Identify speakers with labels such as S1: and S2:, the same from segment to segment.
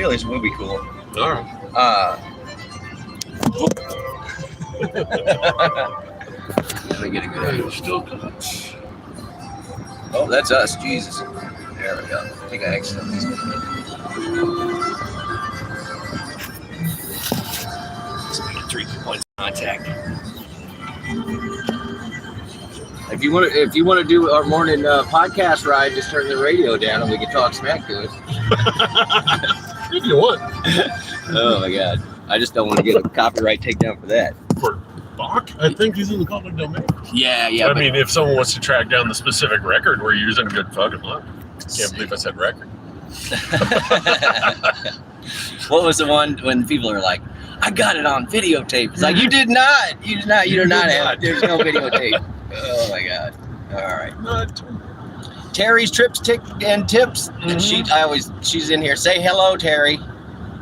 S1: Wheelies will be cool.
S2: All right.
S1: Let me get a good angle.
S2: Still.
S1: Oh, that's us. Jesus. There we go. I think I accidentally. Let's make it 3 points of contact. If you want to do our morning podcast ride, just turn the radio down and we can talk smack to it.
S2: If you want.
S1: Oh my God! I just don't want to get a copyright takedown for that.
S2: For Bach, I think he's in the public domain.
S1: Yeah.
S2: I mean, if someone wants to track down the specific record, we're using good fucking luck. Can't believe I said record.
S1: What was the one when people are like, "I got it on videotape"? It's like you did not. You do not have it. There's no videotape. Oh my God! All right. Terry's Trips and Tips. And she's in here. Say hello, Terry.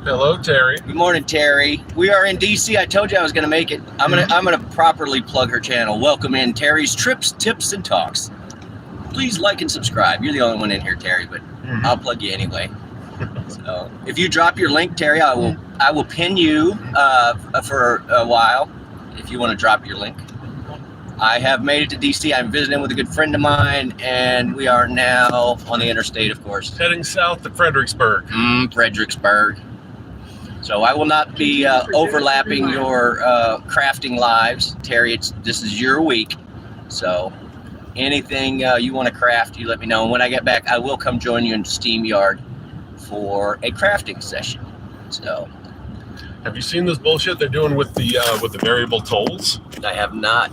S2: Hello, Terry.
S1: Good morning, Terry. We are in DC. I told you I was gonna make it. I'm gonna properly plug her channel. Welcome in Terry's Trips, Tips, and Talks. Please like and subscribe. You're the only one in here, Terry, but I'll plug you anyway. So if you drop your link, Terry, I will pin you for a while if you want to drop your link. I have made it to DC. I'm visiting with a good friend of mine, and we are now on the interstate, of course.
S2: Heading south to Fredericksburg.
S1: Fredericksburg. So I will not be overlapping your crafting lives, Terry. This is your week, so anything you want to craft, you let me know. And when I get back, I will come join you in SteamYard for a crafting session. So.
S2: Have you seen this bullshit they're doing with the variable tolls?
S1: I have not.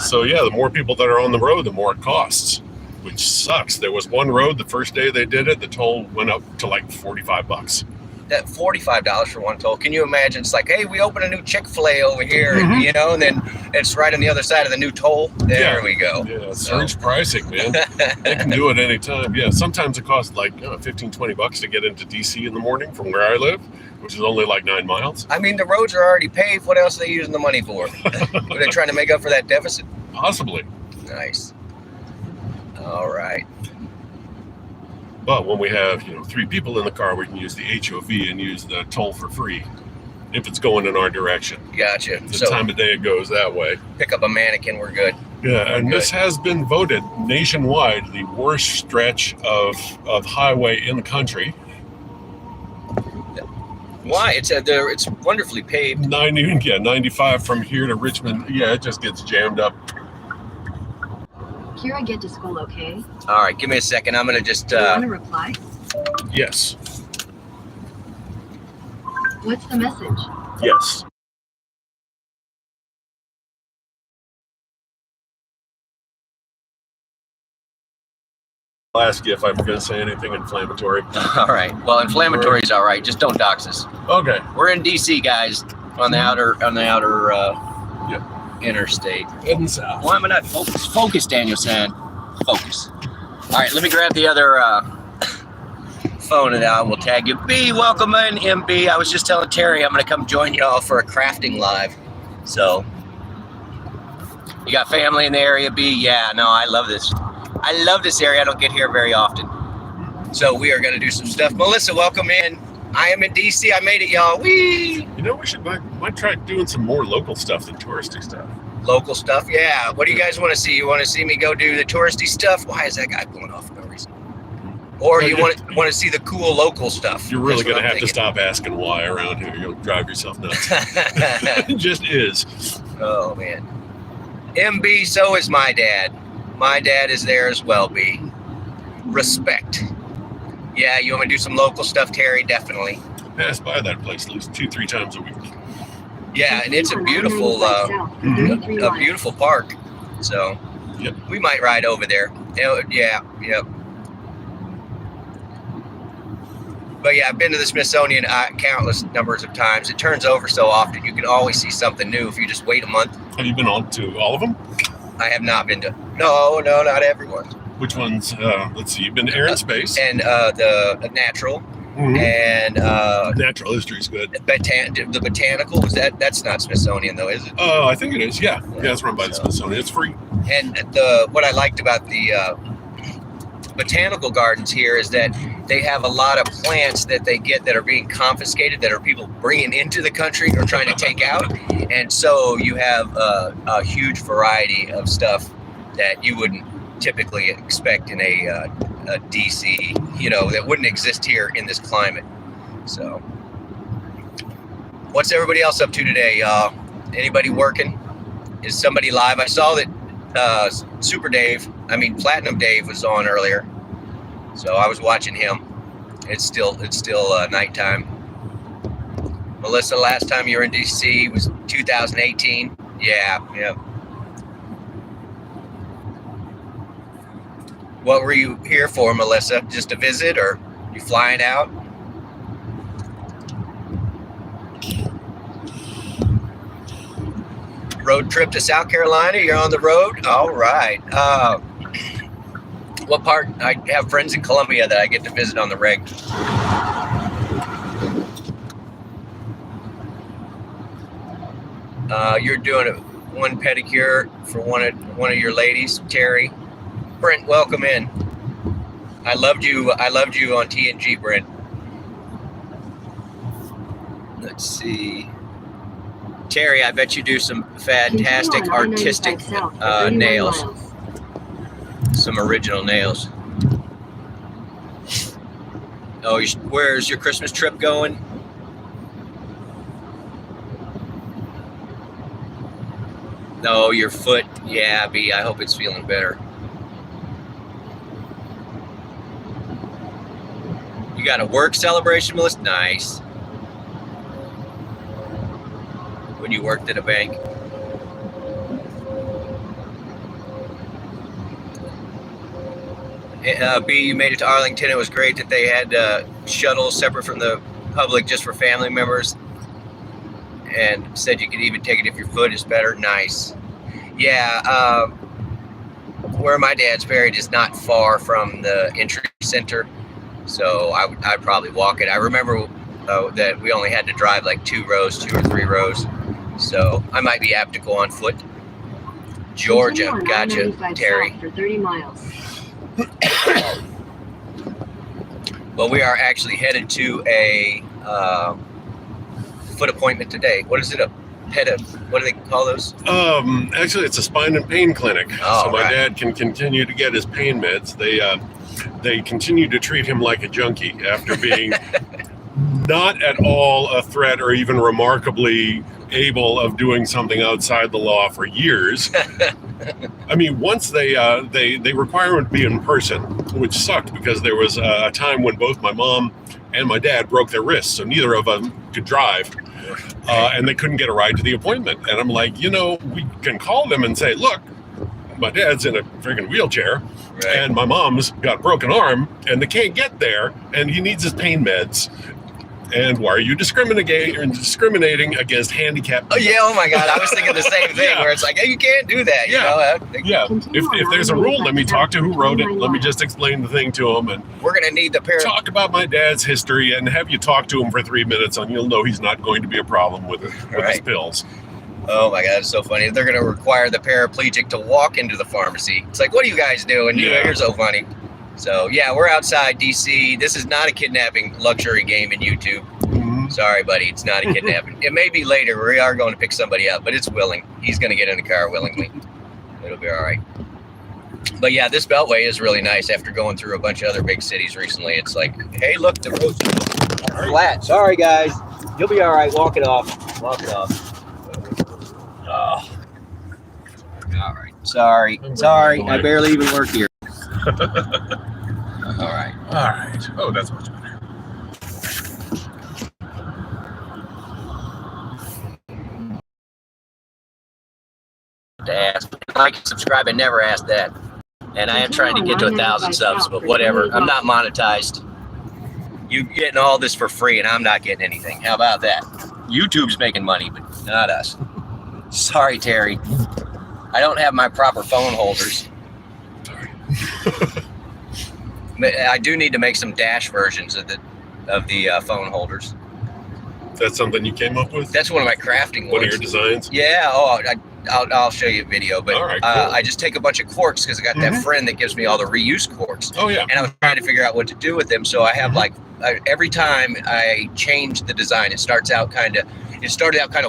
S2: So yeah, the more people that are on the road, the more it costs, which sucks. There was one road the first day they did it, the toll went up to like $45.
S1: That $45 for one toll. Can you imagine? It's like, hey, we open a new Chick-fil-A over here, and then it's right on the other side of the new toll. There we go.
S2: Yeah, surge pricing, man. They can do it anytime. Yeah, sometimes it costs like $15-20 to get into DC in the morning from where I live, which is only like 9 miles.
S1: I mean, the roads are already paved. What else are they using the money for? Are they trying to make up for that deficit?
S2: Possibly.
S1: Nice. All right.
S2: But when we have 3 people in the car, we can use the HOV and use the toll for free if it's going in our direction.
S1: Gotcha.
S2: The time of day it goes that way.
S1: Pick up a mannequin, we're good.
S2: Yeah, and this has been voted nationwide the worst stretch of highway in the country.
S1: Why? It's wonderfully paved.
S2: 95 from here to Richmond. Yeah, it just gets jammed up.
S3: Kira, get to school, okay?
S1: All right, give me a second. I'm gonna just.
S3: Do you want to reply?
S2: Yes.
S3: What's the message?
S2: Yes. I'll ask you if I'm going to say anything inflammatory.
S1: All right. Well, inflammatory is all right. Just don't dox us.
S2: Okay.
S1: We're in DC, guys, on the outer interstate.
S2: Heading south.
S1: Why am I not focused? Focus, Daniel San. Focus. All right. Let me grab the other phone and I will tag you. B, welcome in, MB. I was just telling Terry I'm going to come join y'all for a crafting live. So, you got family in the area, B? Yeah. No, I love this. I love this area. I don't get here very often. So we are going to do some stuff. Melissa, welcome in. I am in DC. I made it, y'all. Whee!
S2: We should might try doing some more local stuff than touristy stuff.
S1: Local stuff? Yeah. What do you guys want to see? You want to see me go do the touristy stuff? Why is that guy blowing off for no reason? Or you want to see the cool local stuff?
S2: You're really going to have to stop asking why around here. You'll drive yourself nuts. It just is.
S1: Oh, man. MB, so is my dad. My dad is there as well, B. Respect. Yeah, you want me to do some local stuff, Terry? Definitely.
S2: Pass by that place at least 2-3 times a week.
S1: Yeah, and it's a beautiful, a beautiful park. So,
S2: yep.
S1: We might ride over there. Yeah, yep. But yeah, I've been to the Smithsonian countless numbers of times. It turns over so often. You can always see something new if you just wait a month.
S2: Have you been on to all of them?
S1: I have not been to. No, not everyone.
S2: Which ones? Let's see. You've been to Air and Space.
S1: And the Natural. And
S2: Natural History is good.
S1: The Botanical, that's not Smithsonian though, is it?
S2: Oh, I think it is. Yeah, it's run by the Smithsonian. It's free.
S1: And what I liked about the botanical gardens here is that they have a lot of plants that they get that are being confiscated, that are people bringing into the country or trying to take out. And so you have a huge variety of stuff that you wouldn't typically expect in a DC, that wouldn't exist here in this climate. So what's everybody else up to today, y'all? Anybody working? Is somebody live? I saw that Platinum Dave was on earlier, so I was watching him. It's still nighttime. Melissa, last time you were in DC was 2018. Yeah. What were you here for, Melissa? Just a visit, or you flying out? Road trip to South Carolina. You're on the road. All right. What part? I have friends in Columbia that I get to visit on the reg. You're doing one pedicure for one of your ladies, Terry. Brent, welcome in. I loved you on TNG, Brent. Let's see. Terry, I bet you do some fantastic artistic nails. Some original nails. Oh, where's your Christmas trip going? No, your foot. Yeah, B, I hope it's feeling better. You got a work celebration, Melissa? Nice. When you worked at a bank. B, you made it to Arlington. It was great that they had shuttles separate from the public just for family members, and said you could even take it if your foot is better. Nice. Yeah, where my dad's buried is not far from the entry center, so I'd probably walk it. I remember that we only had to drive like 2 or 3 rows, so I might be apt to go on foot. Georgia, gotcha, Terry.
S3: For 30 miles.
S1: Well, we are actually headed to a foot appointment today. What is it? What do they call those?
S2: Actually, it's a spine and pain clinic.
S1: Oh,
S2: so my
S1: right.
S2: dad can continue to get his pain meds. They continue to treat him like a junkie after being not at all a threat or even remarkably able of doing something outside the law for years. I mean, once they require him to be in person, which sucked because there was a time when both my mom and my dad broke their wrists, so neither of them could drive, and they couldn't get a ride to the appointment. And I'm like, we can call them and say, look, my dad's in a freaking wheelchair,
S1: Right.
S2: and my mom's got a broken arm, and they can't get there, and he needs his pain meds. And why are you discriminating against handicapped people?
S1: Oh yeah! Oh my God! I was thinking the same thing.
S2: Yeah.
S1: Where it's like, hey, you can't do that.
S2: Yeah. Yeah.
S3: Continue
S2: If there's a
S3: on
S2: rule, let me talk to who wrote it.
S3: 39
S2: Let me
S3: miles.
S2: just explain the thing to him and
S1: We're gonna need the pair.
S2: talk about my dad's history and have you talk to him for 3 minutes, and you'll know he's not going to be a problem with his
S1: Right.
S2: pills.
S1: Oh my God! It's so funny. They're gonna require the paraplegic to walk into the pharmacy. It's like, what are you guys doing?
S2: Yeah.
S1: You're so funny. So yeah, we're outside DC. This is not a kidnapping luxury game in YouTube.
S2: Mhm.
S1: Sorry, buddy. It's not a kidnapping. It may be later. We are going to pick somebody up, but it's willing. He's going to get in the car willingly. It'll be all right. But yeah, this beltway is really nice after going through a bunch of other big cities recently. It's like, hey, look, the road's flat. Sorry, guys. You'll be all right. Walk it off. Walk it off. Oh. All right. Sorry. Sorry. I barely even work here. All right.
S2: All right. Oh, that's much better.
S1: To ask. Like and subscribe. I never asked that. And I am trying to get to 1,000 subs, but whatever. I'm not monetized. You getting all this for free, and I'm not getting anything. How about that? YouTube's making money, but not us. Sorry, Terry. I don't have my proper phone holders.
S2: Sorry.
S1: But I do need to make some dash versions of the phone holders.
S2: That's something you came up with?
S1: That's one of my crafting
S2: One of
S1: ones.
S2: your designs?
S1: Yeah. Oh, I'll show you a video, but
S2: All right, cool.
S1: I just take a bunch of corks because I got that friend that gives me all the reuse corks,
S2: Oh yeah.
S1: and I was trying to figure out what to do with them. So I have like every time I change the design, it started out kind of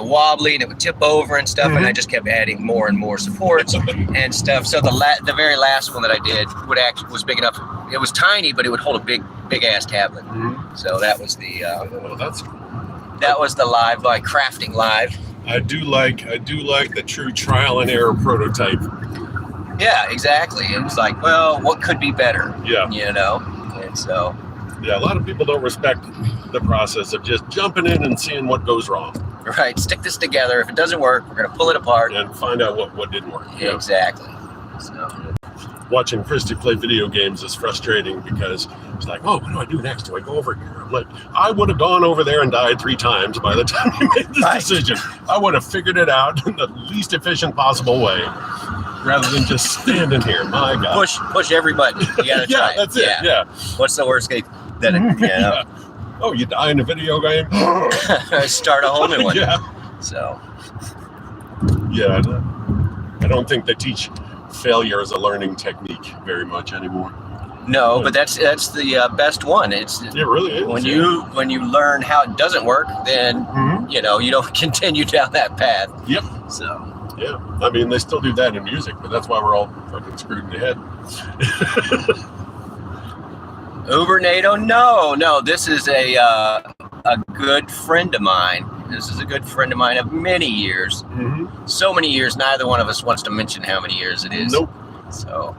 S1: wobbly and it would tip over and stuff, and I just kept adding more and more supports and stuff. So the very last one that I did was big enough. It was tiny, but it would hold a big ass tablet. So that was the
S2: Well,
S1: that was the live by Crafting Live.
S2: I do like the true trial and error prototype.
S1: Yeah, exactly. It was like, well, what could be better?
S2: Yeah.
S1: And so.
S2: Yeah, a lot of people don't respect the process of just jumping in and seeing what goes wrong
S1: Right, stick this together. If it doesn't work, we're gonna pull it apart.
S2: and find out what didn't work. Yeah.
S1: Exactly. So.
S2: Watching Christy play video games is frustrating because it's like, oh, what do I do next? Do I go over here? I'm like, I would have gone over there and died 3 times by the time you made this decision. I would have figured it out in the least efficient possible way rather than just standing here. My God.
S1: Push every button. You gotta
S2: Yeah,
S1: try it.
S2: that's it. Yeah.
S1: What's the worst case? That
S2: Yeah. Oh, you die in a video game?
S1: start a whole new one.
S2: Yeah.
S1: So.
S2: Yeah. I don't think they teach failure as a learning technique very much anymore.
S1: No, but that's the best one. It
S2: really is.
S1: when you learn how it doesn't work, then you don't continue down that path.
S2: Yep.
S1: So.
S2: Yeah. I mean, they still do that in music, but that's why we're all fucking screwed in the head.
S1: Ubernado? No. This is a good friend of mine. This is a good friend of mine of many years. So many years, neither one of us wants to mention how many years it is.
S2: Nope.
S1: So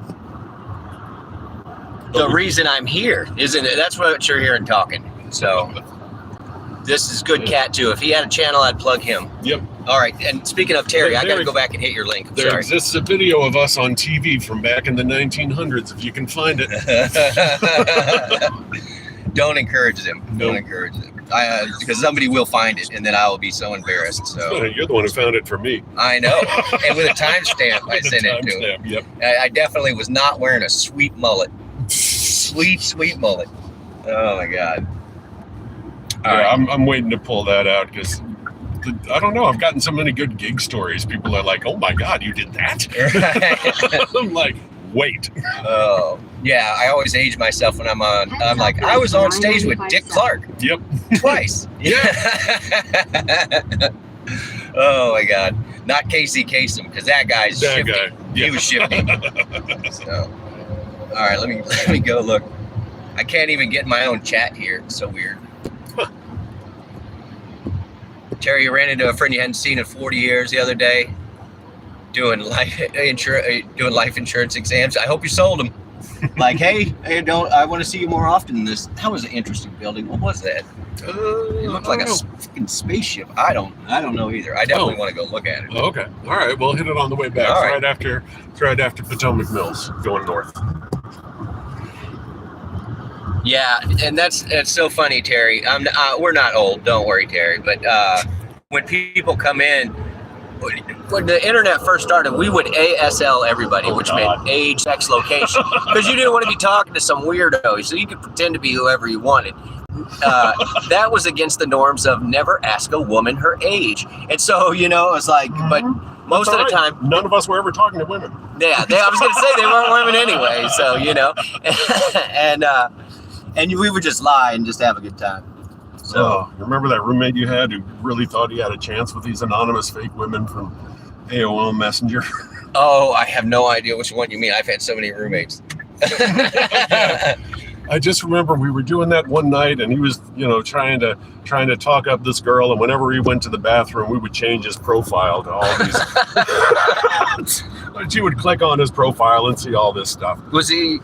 S1: the reason I'm here, isn't it? That's what you're hearing talking. So this is good cat too. If he had a channel, I'd plug him.
S2: Yep.
S1: All right. And speaking of Terry,
S2: Hey,
S1: I got to
S2: Terry,
S1: go back and hit your link.
S2: There
S1: Sorry.
S2: exists a video of us on TV from back in the 1900s, if you can find it.
S1: Don't encourage them. Don't
S2: Nope.
S1: encourage them. Because somebody will find it, and then I will be so embarrassed. So
S2: You're the one who found it for me.
S1: I know. And with a timestamp, I sent it to him.
S2: Timestamp, yep.
S1: I definitely was not wearing a sweet mullet. Sweet mullet. Oh my God. All right.
S2: I'm waiting to pull that out because I don't know. I've gotten so many good gig stories. People are like, "Oh my God, you did that!" I'm like, "Wait."
S1: Oh yeah, I always age myself when I'm on. I'm like, I was on stage with Dick Clark
S2: Yep.
S1: twice. Oh my God, not Casey Kasem, because that guy's
S2: That
S1: shifty.
S2: guy.
S1: He was shifty. So, all right, let me go look. I can't even get my own chat here. It's so weird. Terry, you ran into a friend you hadn't seen in 40 years the other day, doing life insurance exams. I hope you sold them. Like, hey, I want to see you more often. That was an interesting building. What was that? It looked like a fucking spaceship. I don't know either. I definitely want to go look at it.
S2: Oh, okay. All right. We'll hit it on the way back.
S1: All right.
S2: It's right after Potomac Mills, going north.
S1: Yeah, and it's so funny, Terry. We're not old, don't worry, Terry. But when people come in, when the internet first started, we would ASL everybody, which meant age, sex, location, because you didn't want to be talking to some weirdo, so you could pretend to be whoever you wanted. That was against the norms of never ask a woman her age, and so it's like, but most of the time,
S2: none of us were ever talking to women.
S1: yeah, I was gonna say they weren't women anyway, so and we would just lie and just have a good time. So
S2: remember that roommate you had who really thought he had a chance with these anonymous fake women from AOL Messenger?
S1: I have no idea which one you mean. I've had so many roommates.
S2: I just remember we were doing that one night, and he was, trying to talk up this girl, and whenever he went to the bathroom, we would change his profile to all these. She would click on his profile and see all this stuff.
S1: Was he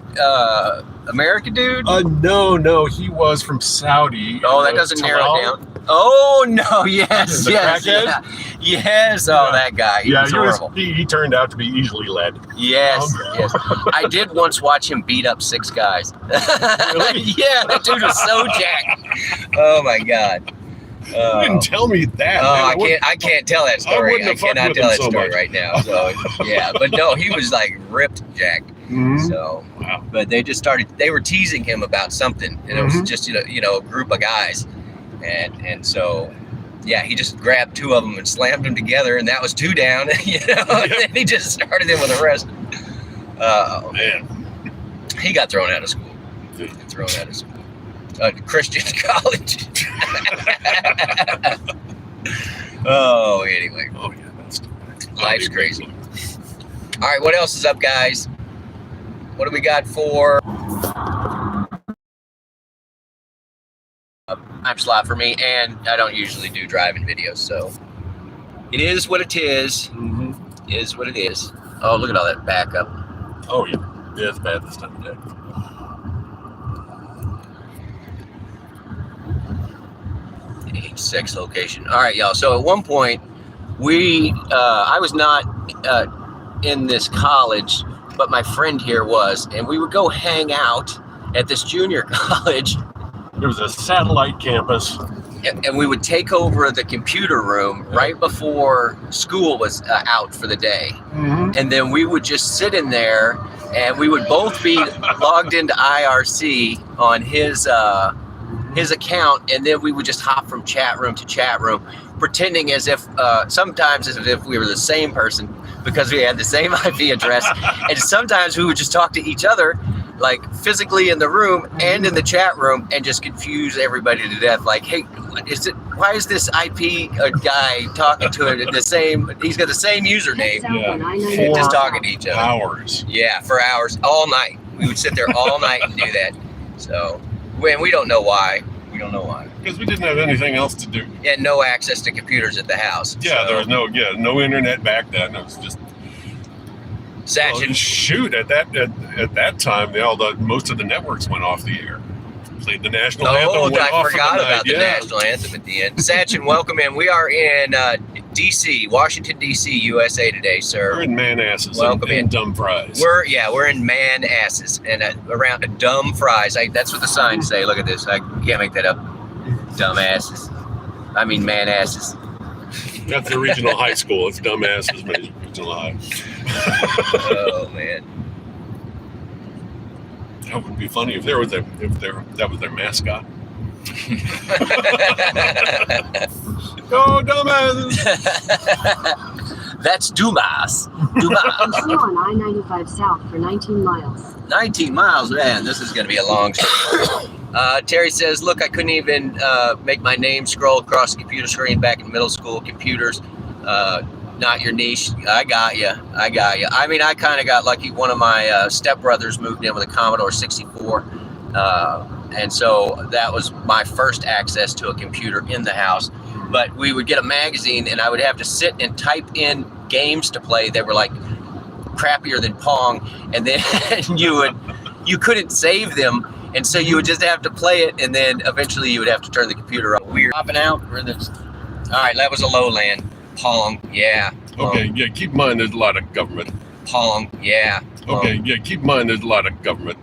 S1: American dude?
S2: No, he was from Saudi.
S1: Oh, that doesn't narrow it down. Oh no! Yes,
S2: The
S1: yes,
S2: crackhead?
S1: Yes. Oh,
S2: Yeah.
S1: That guy. He was horrible.
S2: He turned out to be easily led.
S1: Yes, yes. I did once watch him beat up 6 guys.
S2: Really?
S1: Yeah, that dude was so jacked. Oh my God.
S2: You didn't tell me that.
S1: Oh,
S2: man.
S1: I can't tell that
S2: I
S1: story.
S2: wouldn't
S1: I
S2: have fucked
S1: cannot
S2: with
S1: tell
S2: him
S1: that
S2: so
S1: story
S2: much.
S1: right now. So yeah, but no, he was like ripped jacked.
S2: Mhm.
S1: So,
S2: Wow.
S1: but they were teasing him about something, and it was just a group of guys, and so Yeah, he just grabbed 2 of them and slammed them together, and that was 2 down. And then he just started in with the rest.
S2: Man,
S1: he got thrown out of school. Christian college. Oh, anyway.
S2: oh yeah, that's
S1: Life's crazy. All right, what else is up, guys? What do we got for time slot for me? And I don't usually do driving videos, so it is what it is.
S2: Mm-hmm.
S1: Is what it is. Oh, look at all that backup.
S2: Oh yeah, it's bad this time of day.
S1: Sex location. All right, y'all. So at one point, I was not in this college, but my friend here was, and we would go hang out at this junior college.
S2: There was a satellite campus.
S1: And we would take over the computer room right before school was out for the day.
S2: Mm-hmm.
S1: And then we would just sit in there, and we would both be logged into IRC on his account, and then we would just hop from chat room to chat room, pretending as if sometimes as if we were the same person because we had the same IP address, and sometimes we would just talk to each other, like physically in the room and in the chat room, and just confuse everybody to death. Like, hey, why is this IP guy talking to it in the same? He's got the same username.
S2: Yeah.
S1: Just talking to each other.
S2: Hours.
S1: Yeah, for hours, all night. We would sit there all night and do that. So, when we don't know why. We don't know why.
S2: Because we didn't have anything else to do.
S1: And no access to computers at the house.
S2: Yeah,
S1: so.
S2: there was no internet back then. It was just shoot at that time. Most of the networks went off the air. Played the national anthem.
S1: I forgot about the national anthem at the end. Sachin, welcome in. We are in D.C., Washington, D.C., USA today, sir.
S2: We're in Manassas.
S1: Welcome in.
S2: Dumb Fries.
S1: We're in Manassas and around Dumb Fries. That's what the signs say. Look at this. I can't make that up. Dumbasses. I mean Manassas.
S2: That's the regional high school. It's Dumbasses Regional High.
S1: Oh man.
S2: That would be funny if that was their mascot. Oh, Dumbasses!
S1: That's Dumas.
S3: Continue on I-95 south for 19 miles.
S1: 19 miles, man. This is going to be a long story. Terry says, look, I couldn't even make my name scroll across the computer screen back in middle school. Computers, not your niche. I got you. I mean, I kind of got lucky. One of my stepbrothers moved in with a Commodore 64. And so that was my first access to a computer in the house. But we would get a magazine, and I would have to sit and type in games to play that were like crappier than Pong, and then you couldn't save them, and so you would just have to play it, and then eventually you would have to turn the computer off. We're hopping out. All right, that was a lowland. Pong, yeah. Pong.
S2: Okay, yeah. Keep in mind, there's a lot of government.
S1: Pong, yeah. Pong.
S2: Okay, yeah. Keep in mind, there's a lot of government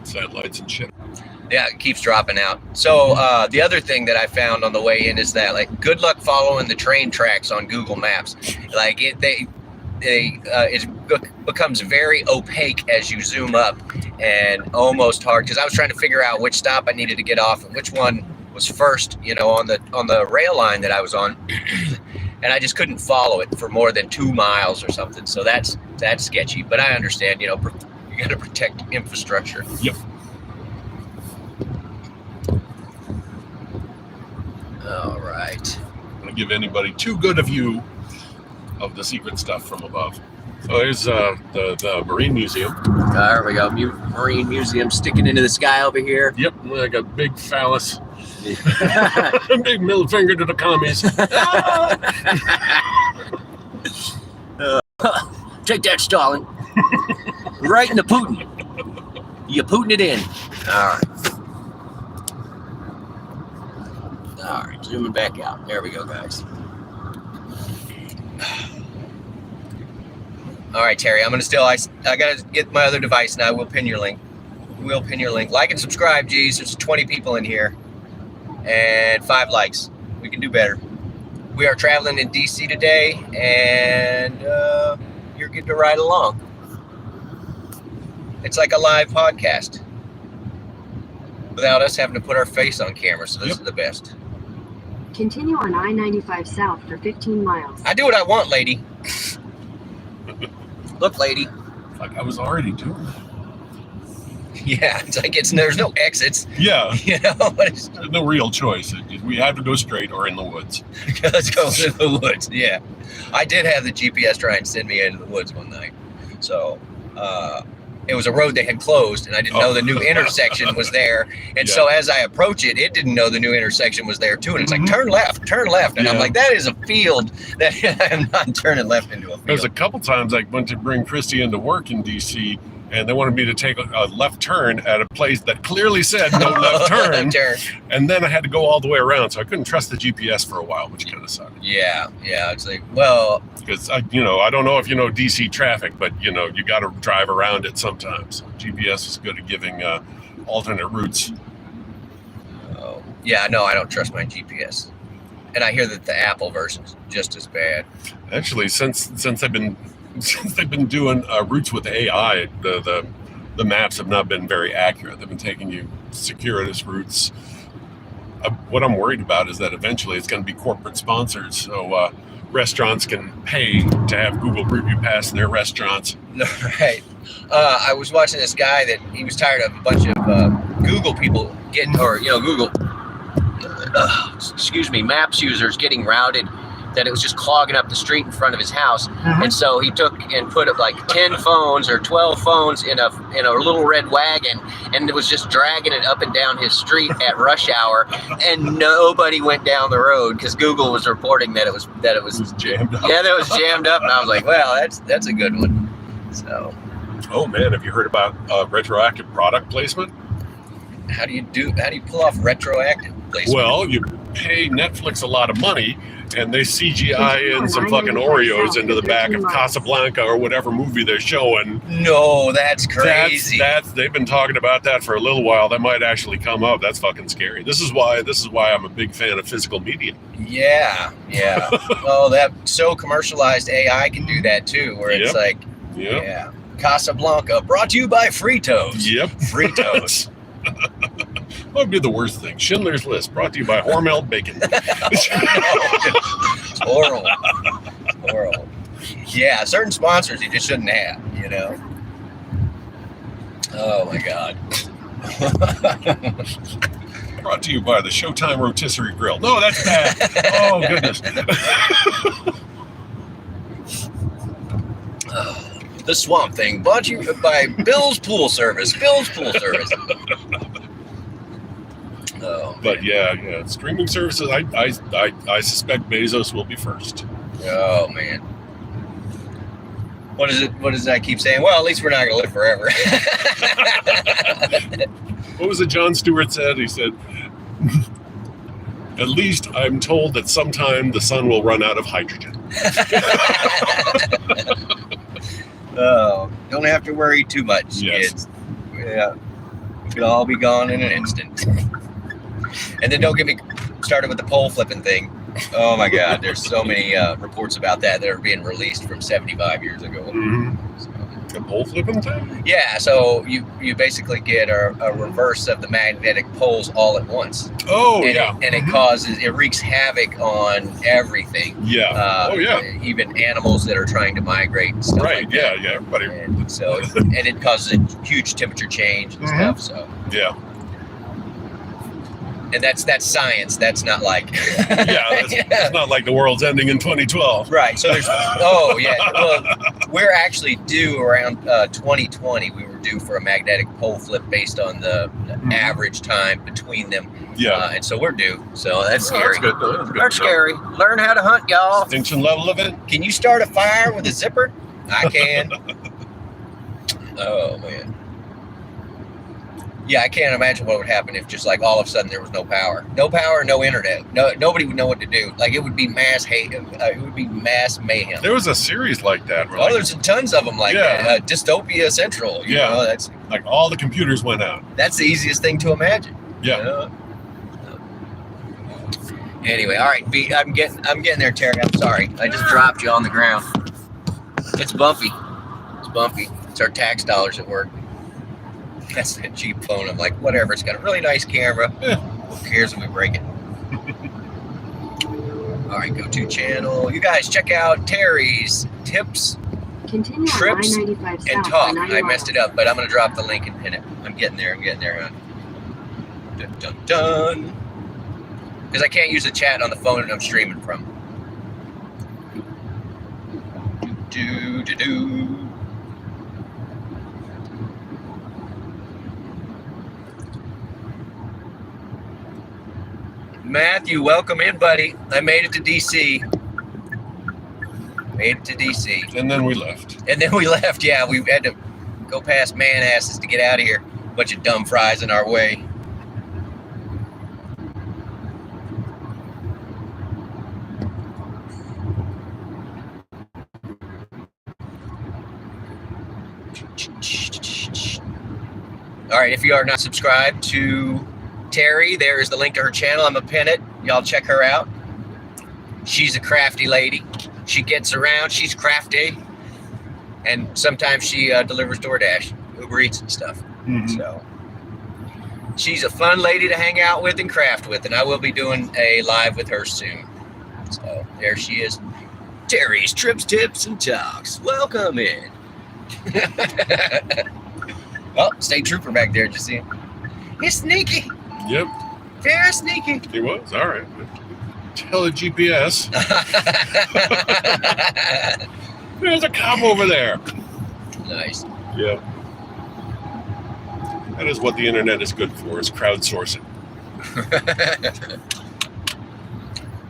S2: satellites and shit.
S1: Yeah, it keeps dropping out. So the other thing that I found on the way in is that, like, good luck following the train tracks on Google Maps. Like, it becomes very opaque as you zoom up, and almost hard, because I was trying to figure out which stop I needed to get off and which one was first, on the rail line that I was on, and I just couldn't follow it for more than 2 miles or something. So that's sketchy. But I understand, you got to protect infrastructure.
S2: Yep.
S1: All right.
S2: I'm gonna give anybody too good a view of the secret stuff from above. So there's the Marine Museum.
S1: There we go. Marine Museum sticking into the sky over here.
S2: Yep, like a big phallus. Big middle finger to the commies.
S1: Take that, Stalin. Right in the Putin. You Putin it in. All right, zooming back out. There we go, guys. All right, Terry, I gotta get my other device now. We'll pin your link. Like and subscribe, geez. There's 20 people in here and 5 likes. We can do better. We are traveling in DC today, and you're getting to ride along. It's like a live podcast without us having to put our face on camera, so this is the best.
S3: Continue on I-95 south for 15 miles.
S1: I do what I want, lady. Look, lady.
S2: Like I was already doing that.
S1: Yeah, it's like there's no exits.
S2: Yeah,
S1: You know, but it's,
S2: there's no real choice. We have to go straight or in the woods.
S1: let's go to the woods. Yeah, I did have the GPS try and send me into the woods one night. So it was a road they had closed, and I didn't know the new intersection was there. And so as I approach it, it didn't know the new intersection was there too. And it's like, turn left. And I'm like, that is a field that I am not turning left into a field.
S2: There's a couple times I went to bring Christy into work in DC, and they wanted me to take a left turn at a place that clearly said no left turn. And then I had to go all the way around, so I couldn't trust the GPS for a while, which kind of sucked.
S1: Yeah. It's like, well,
S2: Because I don't know if you know DC traffic, but you got to drive around it sometimes. So GPS is good at giving alternate routes.
S1: yeah, no, I don't trust my GPS. And I hear that the Apple version's just as bad.
S2: Actually, since they've been doing routes with AI, the maps have not been very accurate. They've been taking you circuitous routes. What I'm worried about is that eventually it's going to be corporate sponsored, so restaurants can pay to have Google Review Pass in their restaurants.
S1: Right. I was watching this guy that he was tired of a bunch of Google people Google, Maps users getting routed, that it was just clogging up the street in front of his house. And so he took and put up like 10 phones or 12 phones in a little red wagon, and it was just dragging it up and down his street at rush hour, and nobody went down the road because Google was reporting that it was
S2: jammed up.
S1: Yeah, that was jammed up, and I was like, well, that's a good one. So,
S2: Oh man, have you heard about retroactive product placement?
S1: how do you pull off retroactive placement?
S2: Well, you pay Netflix a lot of money, and they CGI in some fucking Oreos into the back of Casablanca or whatever movie they're showing.
S1: No, that's crazy.
S2: That's they've been talking about that for a little while. That might actually come up. That's fucking scary. This is why I'm a big fan of physical media.
S1: Yeah. Oh, that so commercialized AI can do that too, where it's like, yeah. Casablanca, brought to you by Fritos.
S2: Yep.
S1: Fritos.
S2: What would be the worst thing? Schindler's List, brought to you by Hormel Bacon.
S1: It's horrible. Horrible. Yeah, certain sponsors you just shouldn't have, Oh my God.
S2: Brought to you by the Showtime Rotisserie Grill. No, that's bad. Oh, goodness.
S1: The Swamp Thing, brought to you by Bill's Pool Service. Oh,
S2: But yeah, streaming services, I suspect Bezos will be first.
S1: oh man. What does that keep saying? Well, at least we're not going to live forever.
S2: What was it Jon Stewart said? He said, at least I'm told that sometime the sun will run out of hydrogen.
S1: Oh, don't have to worry too much,
S2: Yes.
S1: kids. Yeah, it could all be gone in an instant. And then don't get me started with the pole flipping thing. Oh my God, there's so many reports about that are being released from 75 years ago.
S2: Mm-hmm.
S1: So,
S2: The pole flipping thing?
S1: yeah, so you basically get a reverse of the magnetic poles all at once.
S2: Oh,
S1: And
S2: yeah.
S1: it wreaks havoc on everything.
S2: Yeah.
S1: Even animals that are trying to migrate and stuff
S2: Right.
S1: like that.
S2: Yeah. Everybody.
S1: And so, and it causes a huge temperature change and stuff. So,
S2: Yeah.
S1: and that's science. That's not like
S2: Yeah. It's not like the world's ending in 2012.
S1: right. So there's well, we're actually due around 2020. We were due for a magnetic pole flip based on the average time between them.
S2: Yeah.
S1: And so we're due. So that's
S2: Oh,
S1: scary.
S2: That's good. That's good
S1: That's
S2: to know.
S1: scary. Learn how to hunt, y'all.
S2: Extinction level event?
S1: Can you start a fire with a zipper? I can. Oh man. Yeah, I can't imagine what would happen if just like all of a sudden there was no power, no internet, nobody would know what to do. Like it would be mass hate. It would be mass mayhem.
S2: There was a series like that. Where
S1: Oh, there's tons of them like
S2: Yeah.
S1: that. Dystopia Central. You know, that's
S2: all the computers went out.
S1: the easiest thing to imagine.
S2: Yeah.
S1: You know? Anyway, all right, B, I'm getting there, Terry. I'm sorry. I just dropped you on the ground. It's bumpy. It's our tax dollars at work. That's that cheap phone. I'm like, whatever. It's got a really nice camera. Who cares if we break it? All right, go-to channel. You guys check out Terry's Tips
S3: Continue
S1: Trips
S3: on I-95
S1: and
S3: south
S1: Talk.
S3: for 90
S1: I
S3: miles.
S1: messed it up, but I'm going to drop the link and pin it. I'm getting there, huh? Dun, dun, dun. Because I can't use the chat on the phone that I'm streaming from. Do, do, do. Matthew, welcome in, buddy. I made it to DC.
S2: And then we left.
S1: And then we left. Yeah, we had to go past Man-Asses to get out of here. Bunch of dumb fries in our way. All right, if you are not subscribed to Terry, there is the link to her channel. I'm gonna pin it. Y'all check her out. She's a crafty lady. She gets around. She's crafty, and sometimes she delivers DoorDash, Uber Eats, and stuff.
S2: Mhm.
S1: So she's a fun lady to hang out with and craft with, and I will be doing a live with her soon. So there she is. Terry's Trips, Tips, and Talks. Welcome in. Oh, state trooper back there. Did you see him? He's sneaky.
S2: Yep,
S1: Very sneaky.
S2: he was. All right. Tell the GPS. There's a cop over there.
S1: Nice.
S2: Yeah. That is what the internet is good for, is crowdsourcing.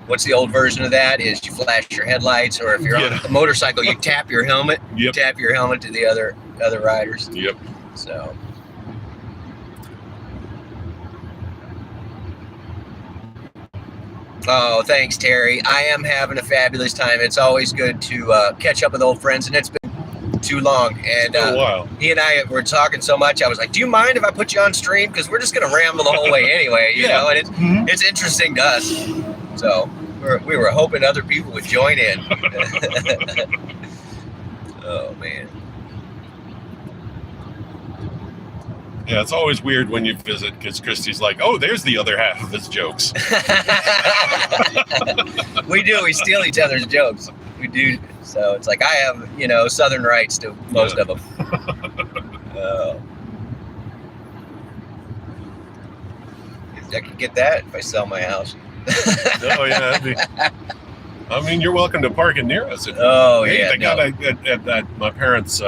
S1: What's the old version of that? Is you flash your headlights, or if you're on a motorcycle, you tap your helmet.
S2: Yep.
S1: Tap your helmet to the other riders.
S2: Yep.
S1: So. Oh, thanks, Terry. I am having a fabulous time. It's always good to catch up with old friends, and it's been too long. And
S2: A while.
S1: he and I were talking so much. I was like, "Do you mind if I put you on stream? Because we're just gonna ramble the whole way anyway, you know." And it's interesting to us. So we were hoping other people would join in. Oh man.
S2: Yeah, it's always weird when you visit because Christy's like, "Oh, there's the other half of his jokes."
S1: We do. We steal each other's jokes. We do. So it's like I have, Southern rights to most of them. Oh. I could get that if I sell my house.
S2: Oh yeah. I mean, you're welcome to park it near us.
S1: Oh
S2: Hey,
S1: yeah.
S2: they got at my parents'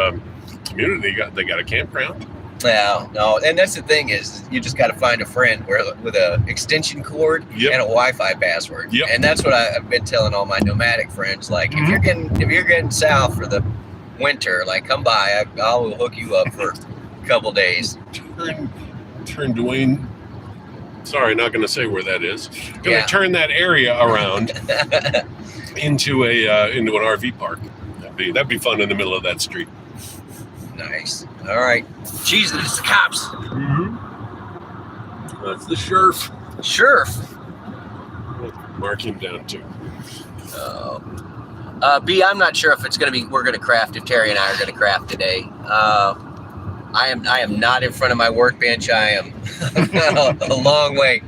S2: community. They got a campground.
S1: No, and that's the thing is you just got to find a friend with a extension cord
S2: Yep.
S1: and a Wi-Fi password.
S2: Yep.
S1: And that's what I've been telling all my nomadic friends. Like, if you're getting south for the winter, like come by, I will hook you up for a couple days.
S2: Turn Dwayne. Sorry, not going to say where that is. Going
S1: Yeah.
S2: to turn that area around into an RV park. That'd be fun in the middle of that street.
S1: Nice. All right. Jesus, it's the cops.
S2: Mm-hmm. That's the sheriff.
S1: Sure.
S2: Mark him down too.
S1: B, I'm not sure if it's gonna be. We're gonna craft if Terry and I are gonna craft today. I am not in front of my workbench. I am a long way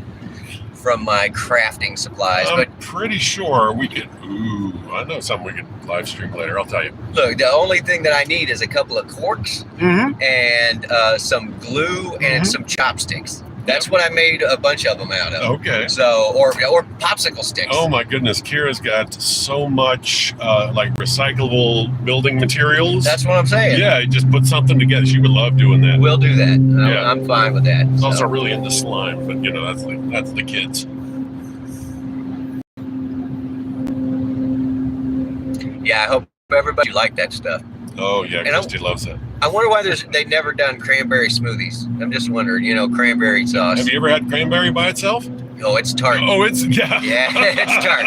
S1: from my crafting supplies.
S2: I'm
S1: But
S2: pretty sure we could. Ooh, I know something we could live stream later. I'll tell you.
S1: look, the only thing that I need is a couple of corks
S2: Mm-hmm.
S1: and some glue and
S2: Mhm.
S1: some chopsticks. That's what I made a bunch of them out of.
S2: Okay.
S1: So, or popsicle sticks.
S2: Oh my goodness, Kira's got so much like recyclable building materials.
S1: That's what I'm saying.
S2: Yeah, just put something together. She would love doing that.
S1: We'll do that.
S2: Yeah.
S1: I'm fine with that.
S2: She's
S1: So.
S2: also really into slime, but that's the kids.
S1: Yeah, I hope everybody liked that stuff.
S2: Oh yeah,
S1: And
S2: Christy loves that.
S1: I wonder why they've never done cranberry smoothies. I'm just wondering, cranberry sauce.
S2: Have you ever had cranberry by itself?
S1: Oh, it's tart.
S2: Oh, it's yeah.
S1: Yeah, it's tart.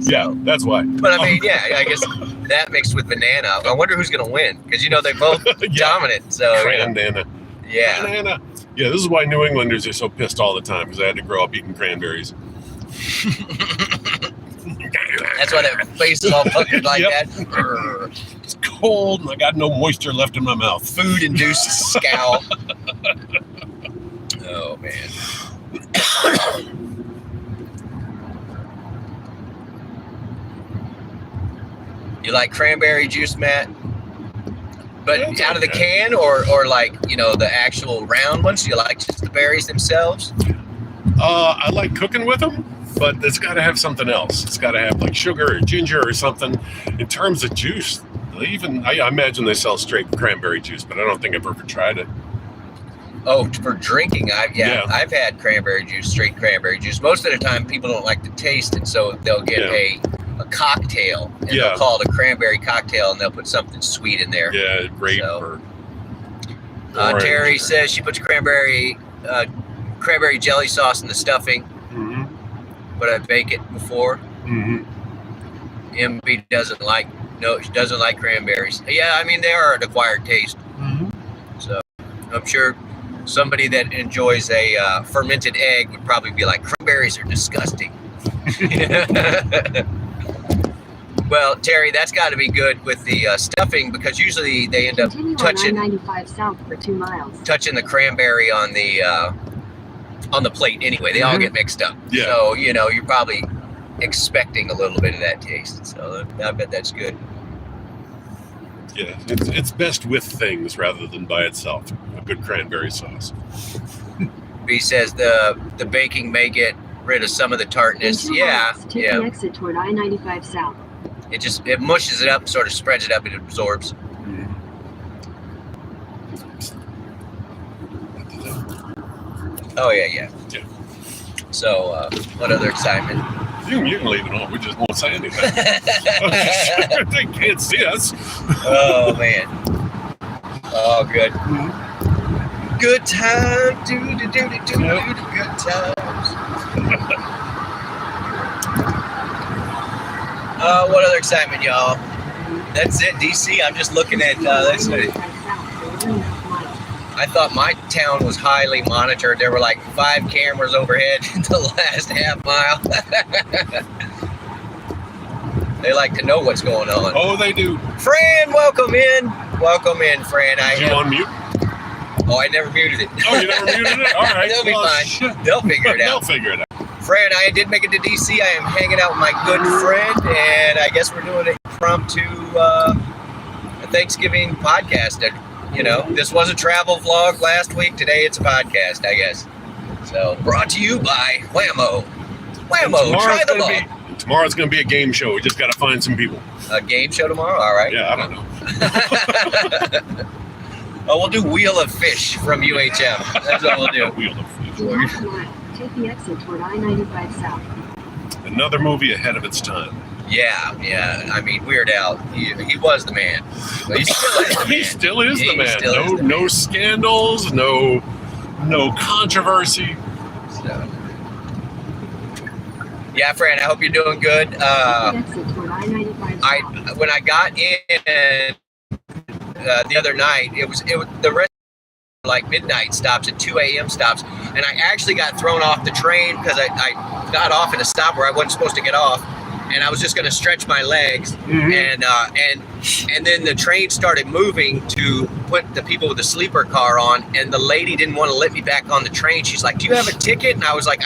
S2: Yeah, that's why.
S1: But I mean, yeah, I guess that mixed with banana. I wonder who's gonna win because they both
S2: Yeah.
S1: dominant. So
S2: Cranana.
S1: yeah.
S2: Cranana. Yeah, this is why New Englanders are so pissed all the time because I had to grow up eating cranberries.
S1: That's why their face is all puckered like
S2: Yep.
S1: that.
S2: It's cold and I got no moisture left in my mouth.
S1: Food-induced scowl. Oh man. You like cranberry juice, Matt? But
S2: That's
S1: out of the
S2: okay.
S1: can, or like the actual round ones? Do you like just the berries themselves?
S2: I like cooking with them, but it's got to have something else. It's got to have like sugar or ginger or something. In terms of juice, I imagine they sell straight cranberry juice, but I don't think I've ever tried it.
S1: Oh, for drinking,
S2: Yeah.
S1: I've had cranberry juice, straight cranberry juice. Most of the time, people don't like the taste, and so they'll get a cocktail, and
S2: Yeah.
S1: they'll call it a cranberry cocktail, and they'll put something sweet in there.
S2: Yeah, grape
S1: So,
S2: or
S1: Terry
S2: orange.
S1: says she puts cranberry jelly sauce in the stuffing,
S2: Mhm.
S1: but I bake it before.
S2: Mhm.
S1: MB she doesn't like cranberries. Yeah, I mean, they are an acquired taste.
S2: Mhm.
S1: So I'm sure somebody that enjoys a fermented egg would probably be like, cranberries are disgusting. Well, Terry, that's got to be good with the stuffing, because usually they end up
S3: Continue
S1: touching
S3: on I-95 south for 2 miles.
S1: the cranberry on the plate anyway. They all
S2: Mhm.
S1: get mixed up.
S2: Yeah.
S1: So, you're probably expecting a little bit of that taste. So I bet that's good.
S2: Yeah, it's best with things rather than by itself. A good cranberry sauce.
S1: B says the baking may get rid of some of the
S3: In
S1: tartness.
S3: 2
S1: Yeah,
S3: miles, take
S1: yeah.
S3: the exit toward I-95 south.
S1: It mushes it up, sort of spreads it up, it absorbs. Oh yeah.
S2: Yeah.
S1: So what other excitement?
S2: You can leave it on. We just won't say anything. They can't see us.
S1: Oh man. Oh good. Good time. Good times. What other excitement, y'all? That's it, DC. I'm just looking at. That's it.
S3: I-95 south for 1.5 miles.
S1: I thought my town was highly monitored. There were like 5 cameras overhead the last half mile. They like to know what's going on.
S2: Oh, they do.
S1: Fran, welcome in. Welcome in, Fran.
S2: Did you unmute?
S1: I never muted it.
S2: Oh, you never muted it? All right.
S1: They'll be
S2: Well,
S1: fine.
S2: shit.
S1: They'll figure it
S2: They'll
S1: out.
S2: figure it out.
S1: Fran, I did make it to DC. I am hanging out with my good friend, and I guess we're doing an impromptu Thanksgiving podcast. This was a travel vlog last week. Today it's a podcast, I guess. So, brought to you by Whammo. Whammo, try the log.
S2: Tomorrow's going to be a game show. We just got to find some people.
S1: A game show tomorrow? All right.
S2: Yeah, I don't know.
S1: We'll do Wheel of Fish from UHM. That's what we'll do.
S2: Wheel of Fish.
S3: In half a mile, take the exit toward I-95 south.
S2: Another movie ahead of its time.
S1: Yeah. I mean, Weird Al, he was the man. But he still is the man.
S2: He still is the man.
S1: still is the
S2: No
S1: man.
S2: scandals, no controversy.
S1: So. Yeah, Fran, I hope you're doing good.
S3: Take the exit toward I-95 south.
S1: When I got in the other night, it was the rest like midnight stops and 2 a.m. stops, and I actually got thrown off the train because I got off at a stop where I wasn't supposed to get off, and I was just going to stretch my legs, and then the train started moving to put the people with the sleeper car on, and the lady didn't want to let me back on the train. She's like, "Do you have a ticket?" And I was like,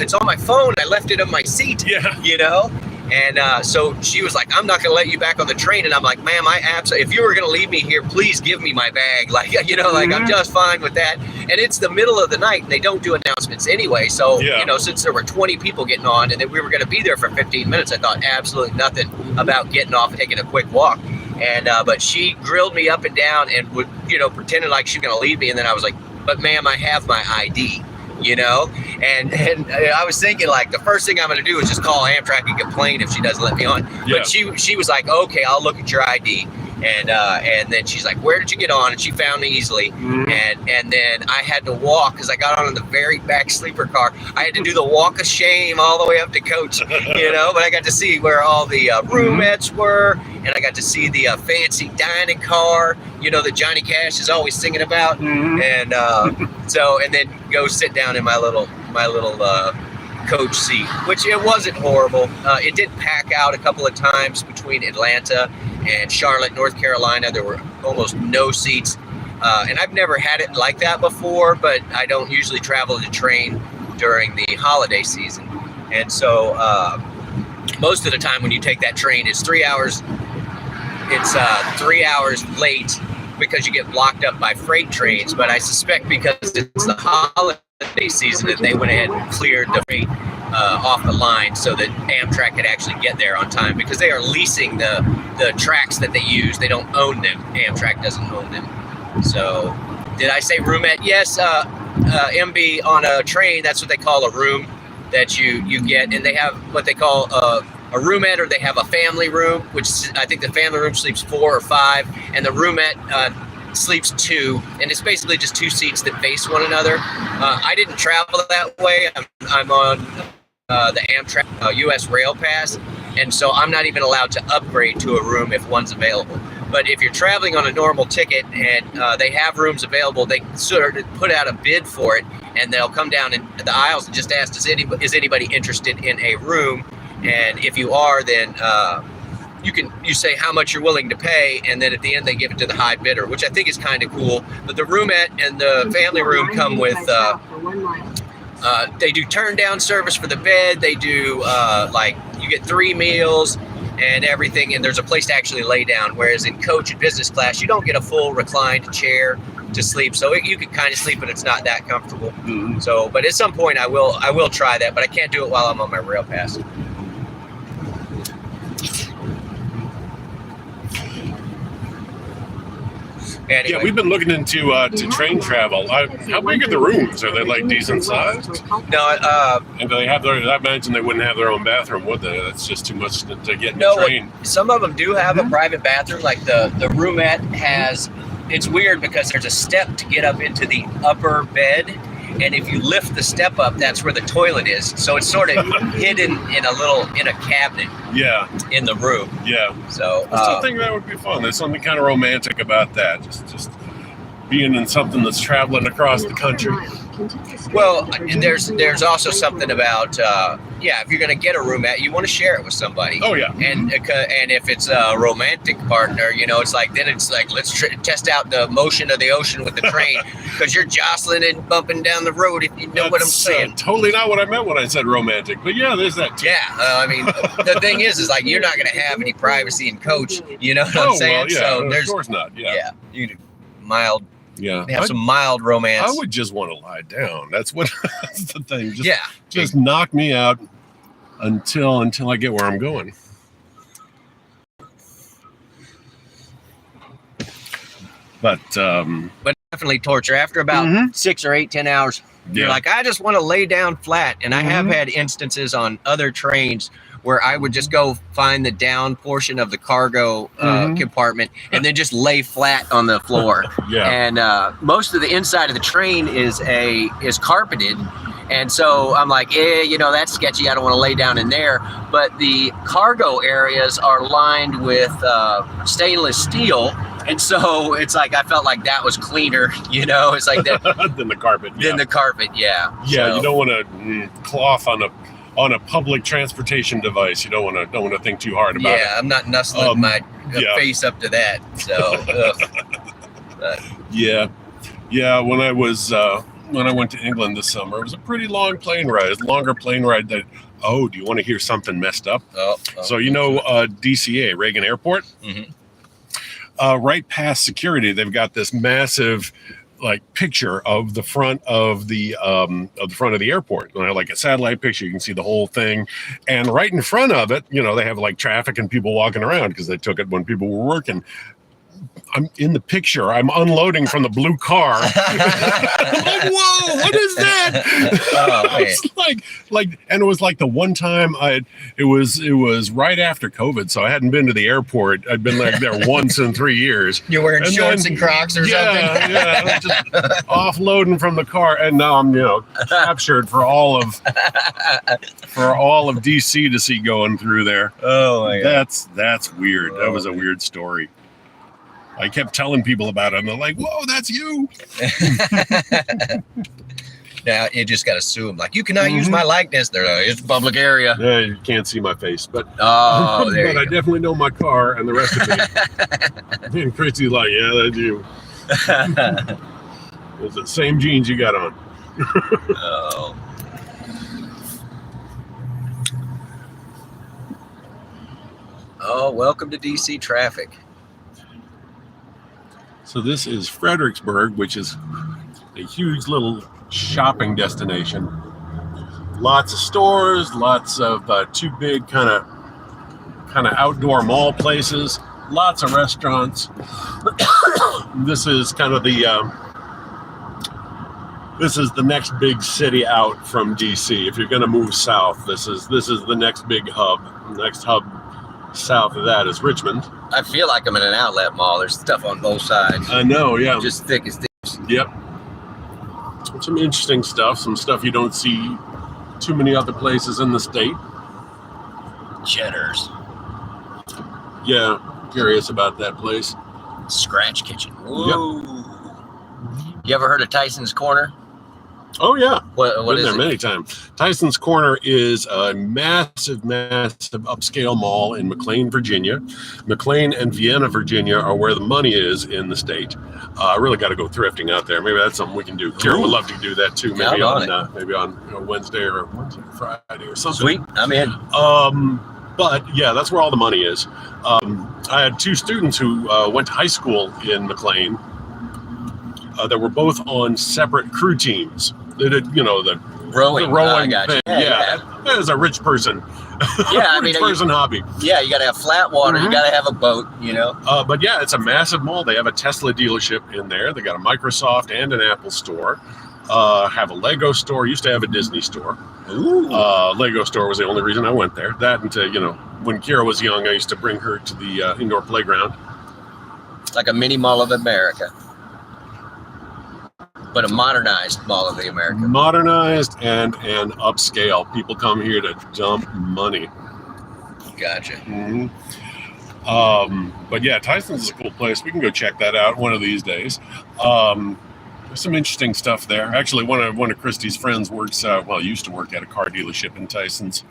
S1: "It's on my phone. I left it on my seat."
S2: Yeah.
S1: And so she was like, "I'm not going to let you back on the train." And I'm like, "Ma'am, if you were going to leave me here, please give me my bag." Like, I'm just fine with that. And it's the middle of the night, and they don't do announcements anyway. So, since there were 20 people getting on and then we were going to be there for 15 minutes, I thought absolutely nothing about getting off and taking a quick walk. And but she grilled me up and down and would, pretended like she was going to leave me. And then I was like, "But ma'am, I have my ID." And I was thinking, like, the first thing I'm going to do is just call Amtrak and complain if she doesn't let me on.
S2: Yeah.
S1: But she was like, "Okay, I'll look at your ID." And then she's like, "Where did you get on?" And she found me easily. And then I had to walk because I got on in the very back sleeper car. I had to do the walk of shame all the way up to coach, But I got to see where all the roomettes were, and I got to see the fancy dining car, that Johnny Cash is always singing about. And and then go sit down in my little coach seat, which it wasn't horrible. It did pack out a couple of times between Atlanta and Charlotte, North Carolina. There were almost no seats. And I've never had it like that before, but I don't usually travel the train during the holiday season. And so most of the time when you take that train, it's 3 hours it's 3 hours late because you get blocked up by freight trains. But I suspect because it's the holiday season that they went ahead and cleared the freight off the line so that Amtrak could actually get there on time, because they are leasing the tracks that they use. They don't own them. Amtrak doesn't own them. So did I say roomette? Yes, MB, on a train, that's what they call a room that you get, and they have what they call a roomette, or they have a family room, which I think the family room sleeps 4 or 5, and the roomette sleeps 2, and it's basically just 2 seats that face one another. I didn't travel that way. I'm on the Amtrak US Rail Pass, and so I'm not even allowed to upgrade to a room if one's available. But if you're traveling on a normal ticket and they have rooms available, they sort of put out a bid for it, and they'll come down in the aisles and just ask, is anybody interested in a room? And if you are, then you say how much you're willing to pay, and then at the end they give it to the high bidder, which I think is kind of cool. But the roomette and the family room come with they do turn down service for the bed. They do like you get 3 meals and everything, and there's a place to actually lay down. Whereas in coach and business class, you don't get a full reclined chair to sleep, so you can kind of sleep, but it's not that comfortable.
S2: Mm-hmm.
S1: So, but at some point I will try that, but I can't do it while I'm on my rail pass. Anyway.
S2: Yeah, we've been looking into to train travel. How big are the rooms? Are they like decent sized?
S1: No,
S2: And do they have their? I imagine they wouldn't have their own bathroom, would they? That's just too much to get in
S1: no.
S2: the train.
S1: Some of them do have a private bathroom. Like the roomette has. It's weird because there's a step to get up into the upper bed, and if you lift the step up, that's where the toilet is. So it's sort of hidden in a cabinet.
S2: Yeah.
S1: In the room.
S2: Yeah.
S1: So
S2: I still think that would be fun. There's something kind of romantic about that. Just being in something that's traveling across the country.
S1: Well, there's also something about if you're gonna get a roommate, you want to share it with somebody.
S2: Oh yeah.
S1: And if it's a romantic partner, it's like let's test out the motion of the ocean with the train, because you're jostling and bumping down the road, if you know what I'm saying.
S2: Totally not what I meant when I said romantic, but yeah, there's that too.
S1: Yeah, I mean, the thing is like you're not gonna have any privacy in coach. You know what I'm saying?
S2: Well, yeah,
S1: so
S2: of course not. Yeah.
S1: You mild.
S2: Yeah,
S1: have some mild romance.
S2: I would just want to lie down. That's the thing. Just knock me out until I get where I'm going. But
S1: definitely torture after about 6 or 8, 10 hours. You're like, I just want to lay down flat. And I have had instances on other trains where I would just go find the down portion of the cargo compartment and then just lay flat on the floor. And most of the inside of the train is carpeted. And so I'm like, that's sketchy. I don't want to lay down in there. But the cargo areas are lined with stainless steel. And so it's like I felt like that was cleaner, It's like that
S2: than the carpet.
S1: Than the carpet, yeah.
S2: Yeah,
S1: so,
S2: you don't want to cloth on a public transportation device. You don't want to think too hard about it.
S1: Yeah, I'm not nuzzling my face up to that. So.
S2: Yeah. When I went to England this summer, it was a pretty long plane ride. It's a longer plane ride than. Oh, do you want to hear something messed up? So DCA, Reagan Airport.
S1: Mm-hmm.
S2: Right past security, they've got this massive picture of the front of the airport, like a satellite picture. You can see the whole thing, and right in front of it, they have traffic and people walking around because they took it when people were working. I'm in the picture. I'm unloading from the blue car. I'm like, whoa, what is that? And it was like the one time it was right after COVID, so I hadn't been to the airport. I'd been there once in 3 years.
S1: You're wearing shorts and Crocs or something?
S2: Yeah, just offloading from the car, and now I'm captured for all of DC to see going through there.
S1: Oh my God.
S2: That's weird. That was a weird story. I kept telling people about it, and they're like, whoa, that's you.
S1: Now, you just got to sue them. Like, you cannot use my likeness. They're like, it's a public area.
S2: Yeah, you can't see my face. But
S1: but I
S2: definitely know my car and the rest of me. And Chrissy's like, yeah, that's you. It's the same jeans you got on.
S1: Oh, welcome to DC traffic.
S2: So this is Fredericksburg, which is a huge little shopping destination. Lots of stores, lots of two big kind of outdoor mall places, lots of restaurants. This is kind of this is the next big city out from DC. If you're going to move south, this is the next big hub. The next hub south of that is Richmond.
S1: I feel like I'm in an outlet mall. There's stuff on both sides.
S2: I know, yeah.
S1: Just thick as thieves.
S2: Yep. Some interesting stuff. Some stuff you don't see too many other places in the state.
S1: Cheddar's.
S2: Yeah, curious about that place.
S1: Scratch Kitchen. Whoa. You ever heard of Tyson's Corner?
S2: Oh, yeah.
S1: What
S2: Been
S1: is
S2: there
S1: it?
S2: many times. Tyson's Corner is a massive upscale mall in McLean, Virginia. McLean and Vienna, Virginia are where the money is in the state. I really got to go thrifting out there. Maybe that's something we can do. Kira would love to do that too. Maybe on Wednesday or Friday or something.
S1: Sweet. I'm in.
S2: But yeah, that's where all the money is. I had two students who went to high school in McLean that were both on separate crew teams. They did, the
S1: Rowing.
S2: the rowing
S1: gotcha.
S2: thing. Yeah. That is a rich person.
S1: Yeah, I
S2: rich
S1: mean,
S2: person hobby.
S1: Yeah, you got to have flat water.
S2: Mhm.
S1: You got to have a boat,
S2: But yeah, it's a massive mall. They have a Tesla dealership in there. They got a Microsoft and an Apple store. Have a Lego store. Used to have a Disney store.
S1: Ooh.
S2: Lego store was the only reason I went there. That and to, when Kira was young, I used to bring her to the indoor playground.
S1: Like a mini Mall of America. But a modernized Mall of the America.
S2: Modernized and upscale. People come here to dump money.
S1: Gotcha.
S2: Mm-hmm. But yeah, Tyson's is a cool place. We can go check that out one of these days. There's some interesting stuff there. Actually, one of Christy's friends used to work at a car dealership in Tyson's.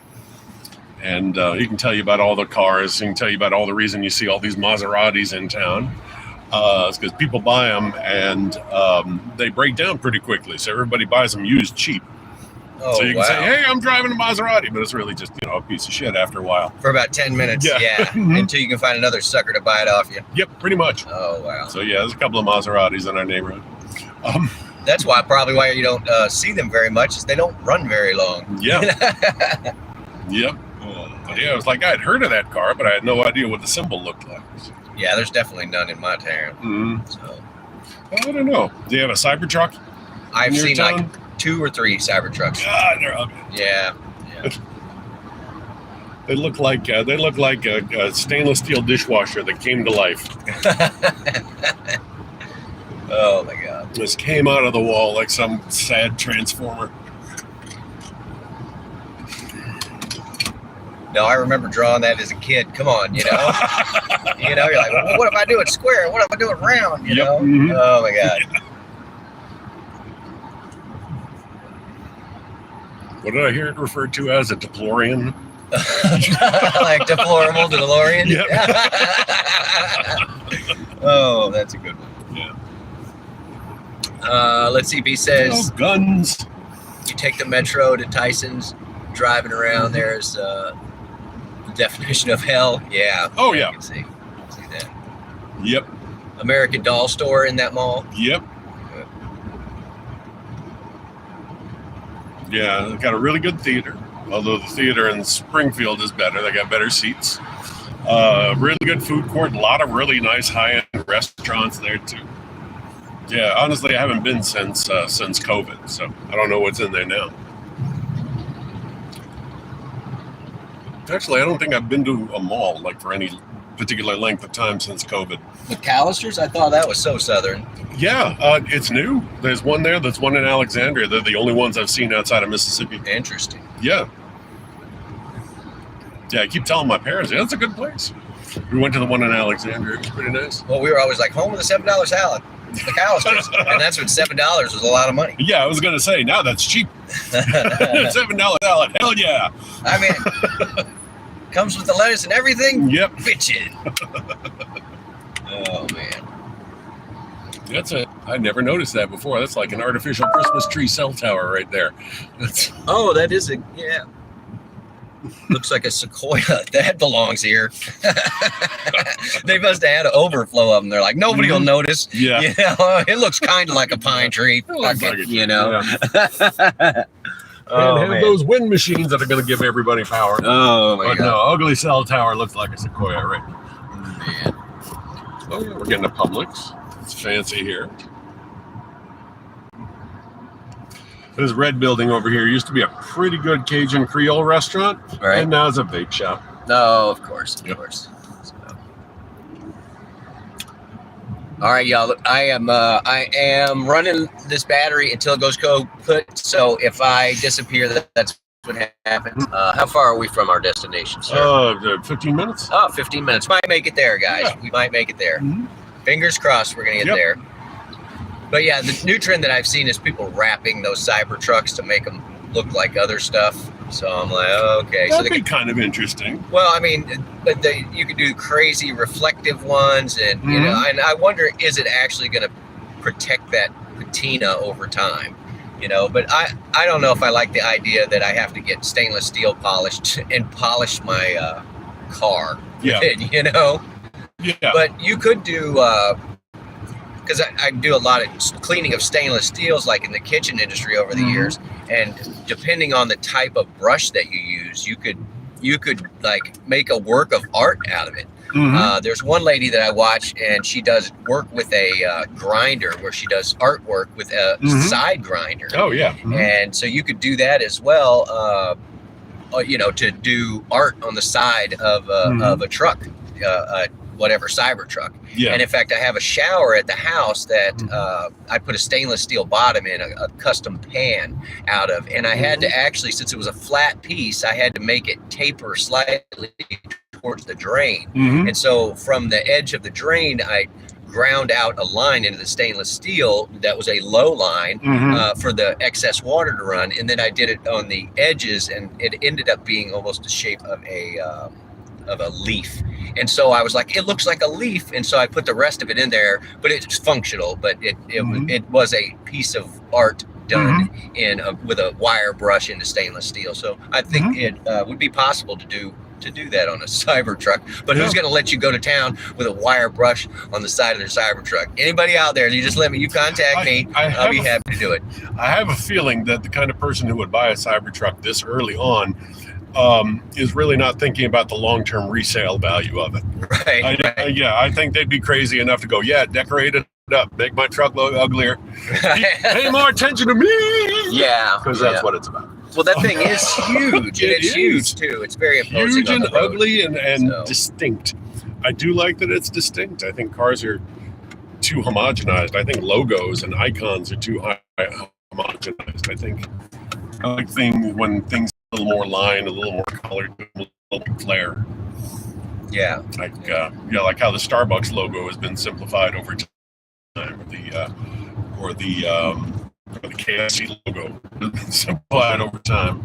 S2: And he can tell you about all the cars. He can tell you about all the reason you see all these Maseratis in town. It's because people buy them and they break down pretty quickly. So everybody buys them used cheap.
S1: Oh,
S2: So you can
S1: wow.
S2: say, hey, I'm driving a Maserati, but it's really just, a piece of shit after a while.
S1: For about 10 minutes,
S2: Yeah.
S1: yeah.
S2: Mhm.
S1: Until you can find another sucker to buy it off you.
S2: Yep, pretty much.
S1: Oh, wow.
S2: So yeah, there's a couple of Maseratis in our neighborhood.
S1: That's probably why you don't see them very much, is they don't run very long.
S2: Yeah. Yep. But yeah, it was like I'd heard of that car, but I had no idea what the symbol looked like.
S1: Yeah, there's definitely none in my town.
S2: Mm-hmm.
S1: So
S2: I don't know. Do you have a Cybertruck?
S1: I've
S2: in your
S1: seen
S2: town?
S1: like 2 or 3 Cybertrucks.
S2: God, they're ugly.
S1: Yeah.
S2: They look like a stainless steel dishwasher that came to life.
S1: Oh my God.
S2: Just came out of the wall like some sad transformer.
S1: No, I remember drawing that as a kid. Come on, you're like, well, what if I do it square? What if I do it round? You
S2: Yep,
S1: know?
S2: mhm.
S1: Oh my God.
S2: What did I hear it referred to as? A DeLorean?
S1: Like deplorable DeLorean.
S2: Yep.
S1: Oh, that's a good one.
S2: Yeah.
S1: Let's see. B says
S2: Oh, guns.
S1: you take the metro to Tyson's, driving around. There's the definition of hell. Yeah.
S2: Oh,
S1: I
S2: yeah.
S1: can see that.
S2: Yep.
S1: American Doll store in that mall.
S2: Yep. Yeah, they got a really good theater. Although the theater in Springfield is better. They got better seats. Really good food court. A lot of really nice high-end restaurants there too. Yeah, honestly, I haven't been since COVID, so I don't know what's in there now. Actually, I don't think I've been to a mall like for any particular length of time since COVID.
S1: McAllister's. I thought that was so southern.
S2: Yeah, it's new. There's one there. There's one in Alexandria. They're the only ones I've seen outside of Mississippi.
S1: Interesting.
S2: Yeah. Yeah, I keep telling my parents, yeah, it's a good place. We went to the one in Alexandria. It was pretty nice.
S1: Well, we were always like, home with a $7 salad. McAllister's. And that's when $7 was a lot of money.
S2: Yeah, I was going to say, now that's cheap. $7 salad. Hell yeah.
S1: I mean, comes with the lettuce and everything.
S2: Yep.
S1: Bitchin'. Oh, man.
S2: That's it. I never noticed that before. That's like an artificial Christmas tree cell tower right there. That's,
S1: Oh, that is a, yeah. looks like a Sequoia. That belongs here. They must have had an overflow of them. They're like, nobody will notice.
S2: Yeah.
S1: You know, it looks kind of like a pine tree.
S2: Looks
S1: Fuck
S2: like
S1: it,
S2: a
S1: you
S2: tree,
S1: know.
S2: yeah.
S1: Oh,
S2: And have
S1: man.
S2: those wind machines that are going to give everybody power.
S1: Oh, my
S2: But
S1: God.
S2: no, ugly cell tower looks like a Sequoia, right?
S1: Man.
S2: Oh, yeah, we're getting a Publix. It's fancy here. This red building over here used to be a pretty good Cajun Creole restaurant,
S1: Right.
S2: and now it's a vape shop.
S1: No, of course, of
S2: Yep.
S1: course. So. All right, y'all. Look, I am running this battery until it goes kaput. So if I disappear, that's what happens. How far are we from our destination, sir?
S2: 15 minutes?
S1: Oh, 15 minutes. Might make it there, guys.
S2: Yeah.
S1: We might make it there.
S2: Mhm.
S1: Fingers crossed we're going to get
S2: Yep.
S1: there. But yeah, the new trend that I've seen is people wrapping those cyber trucks to make them look like other stuff. So I'm like, oh, okay. So
S2: That'd
S1: they
S2: be kind of interesting.
S1: well, I mean, but you could do crazy reflective ones, and you know, and I wonder, is it actually going to protect that patina over time? You know, but I don't know if I like the idea that I have to get stainless steel polished and polish my car.
S2: Yeah.
S1: You know,
S2: Yeah.
S1: but you could do because I do a lot of cleaning of stainless steels, like in the kitchen industry over the years, and depending on the type of brush that you use, you could like make a work of art out of it. There's one lady that I watch, and she does work with a grinder, where she does artwork with a side grinder.
S2: Oh, yeah.
S1: And so you could do that as well, you know, to do art on the side of a truck, whatever cyber truck.
S2: Yeah.
S1: And in fact, I have a shower at the house that I put a stainless steel bottom in, a custom pan out of. And I had to actually, since it was a flat piece, I had to make it taper slightly towards the drain. And so from the edge of the drain, I ground out a line into the stainless steel that was a low line for the excess water to run. And then I did it on the edges, and it ended up being almost the shape of a leaf. And so I was like, it looks like a leaf. And so I put the rest of it in there, but it's functional, but it was a piece of art done in with a wire brush into stainless steel. So I think it would be possible to do that on a cyber truck, but who's going to let you go to town with a wire brush on the side of their cyber truck? Anybody out there, you just let me, you contact me. I'll be happy to do it.
S2: I have a feeling that the kind of person who would buy a Cybertruck this early on is really not thinking about the long-term resale value of it.
S1: Right.
S2: I think they'd be crazy enough to go, yeah, decorate it up, make my truck look uglier, pay more attention to me.
S1: Yeah.
S2: Because that's what it's about.
S1: Well, that thing is huge, and
S2: It
S1: it's
S2: is.
S1: huge too. It's very imposing.
S2: Huge
S1: on
S2: and
S1: the road.
S2: ugly and
S1: So.
S2: distinct. I do like that it's distinct. I think cars are too homogenized. I think logos and icons are too homogenized. I think I like things when things are a little more line, a little more color, a little more flair.
S1: Yeah.
S2: Like like how the Starbucks logo has been simplified over time, or the KFC logo has been simplified over time.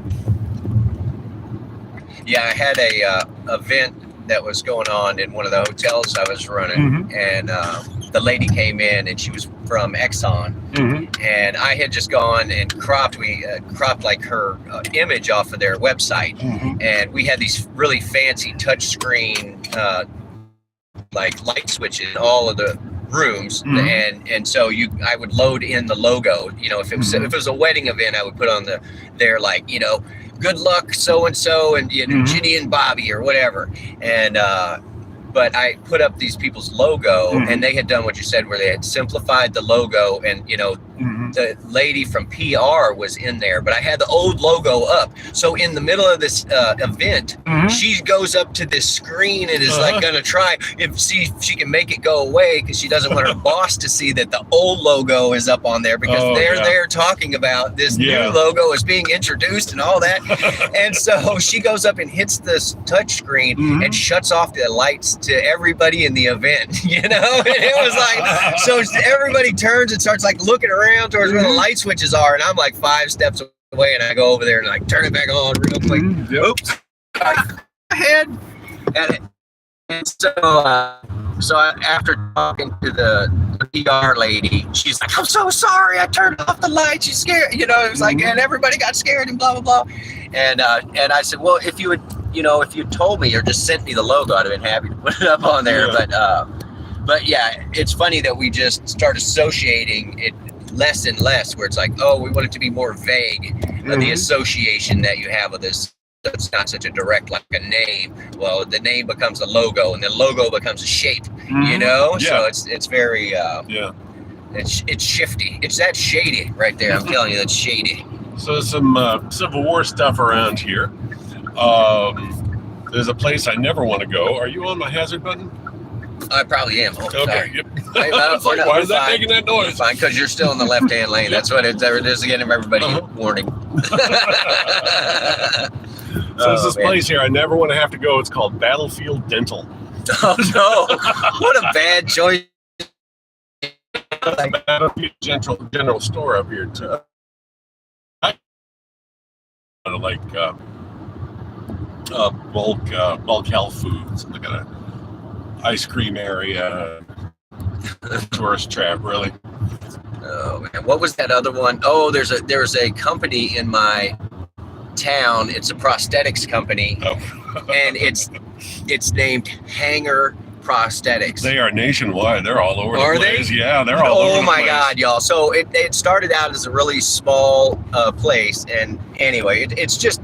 S1: Yeah, I had a event that was going on in one of the hotels I was running, and the lady came in, and she was from Exxon, and I had just gone and cropped like her image off of their website, and we had these really fancy touchscreen like light switches in all of the rooms, and so I would load in the logo. You know, if it was a wedding event, I would put on there like, you know, good luck so and so, and you know, Ginny and Bobby or whatever, and but I put up these people's logo, and they had done what you said, where they had simplified the logo, and you know, the lady from PR was in there, but I had the old logo up. So in the middle of this event, she goes up to this screen and is like gonna try if she can make it go away, because she doesn't want her boss to see that the old logo is up on there, because they're there talking about this new logo is being introduced and all that. And so she goes up and hits this touch screen and shuts off the lights to everybody in the event, you know. And it was like, so everybody turns and starts like looking around towards where the light switches are, and I'm like 5 steps away, and I go over there and like turn it back on real quick. Oops, go ahead. And so after talking to the ER lady. She's like, I'm so sorry, I turned off the light. She's scared. It was like, and everybody got scared and blah blah blah. And I said, well, if you told me or just sent me the logo, I'd have been happy to put it up on there.
S2: Yeah.
S1: But yeah, it's funny that we just start associating it less and less, where it's like, oh, we want it to be more vague, the association that you have with this. It's not such a direct, like a name. Well, the name becomes a logo, and the logo becomes a shape.
S2: Yeah.
S1: So it's very it's shifty. It's that shady right there. I'm telling you, that's shady.
S2: So some Civil War stuff around here. There's a place I never want to go. Are you on my hazard button?
S1: I probably am. Oh,
S2: Okay.
S1: sorry.
S2: Yep.
S1: Hey,
S2: Why is that making that noise?
S1: Fine, because you're still in the left-hand lane. That's what it is. Again, everybody warning.
S2: So there's this place here I never want to have to go. It's called Battlefield Dental.
S1: Oh no! What a bad choice.
S2: Battlefield General Store up here too. Like bulk health foods. Look at that ice cream area. Tourist trap, really.
S1: Oh man, what was that other one? Oh, there's a company in my town. It's a prosthetics company, and it's named Hanger Prosthetics.
S2: They are nationwide. They're all over
S1: Are
S2: the place.
S1: they?
S2: Yeah, they're all over the
S1: Oh my
S2: place.
S1: God, y'all! So it started out as a really small place, and anyway, it's just.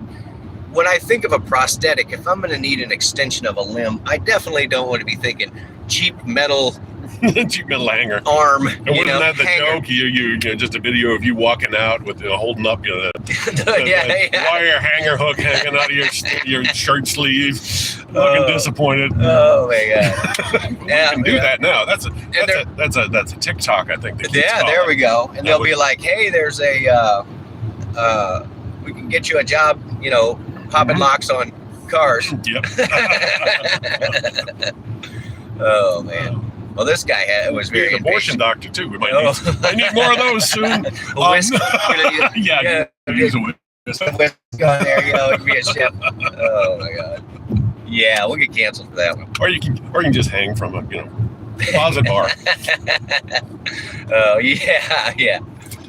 S1: When I think of a prosthetic, if I'm going to need an extension of a limb, I definitely don't want to be thinking cheap metal
S2: Cheap metal hanger.
S1: arm.
S2: And wasn't that the
S1: hanger.
S2: joke? You just a video of you walking out with holding up the
S1: yeah.
S2: wire hanger hook hanging out of your shirt sleeve, looking disappointed.
S1: Oh my God!
S2: You can do that now. That's a TikTok, I think.
S1: Yeah, there we go. And they'll be like, "Hey, there's we can get you a job. Popping locks on cars."
S2: Yep.
S1: Oh man. Well, this guy was
S2: Be
S1: very
S2: an abortion
S1: impatient.
S2: doctor too. We might need. I need more of those soon.
S1: Whisk.
S2: Yeah. Use a whisk.
S1: Whisk on there, it could be a ship. Oh my God. Yeah, we'll get canceled for that one.
S2: Or you can just hang from a closet bar.
S1: Oh yeah.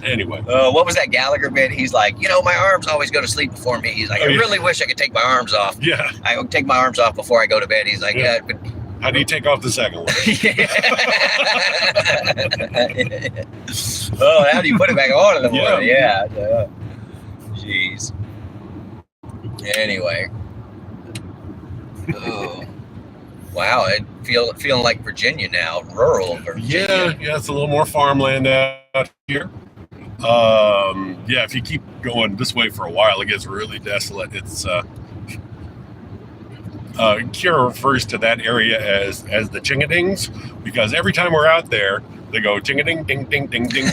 S2: Anyway.
S1: What was that Gallagher bit? He's like, my arms always go to sleep before me. He's like, I really wish I could take my arms off.
S2: Yeah.
S1: I would take my arms off before I go to bed. He's like,
S2: Yeah.
S1: but
S2: How do you take off the second one?
S1: Oh, how do you put it back on in the
S2: Yeah.
S1: morning? Yeah. Jeez. Anyway. Oh. Wow, it feeling like Virginia now, rural Virginia.
S2: Yeah, it's a little more farmland out here. If you keep going this way for a while, it gets really desolate. It's Kira refers to that area as the chingadings, because every time we're out there, they go chingading, ding, ding, ding, ding.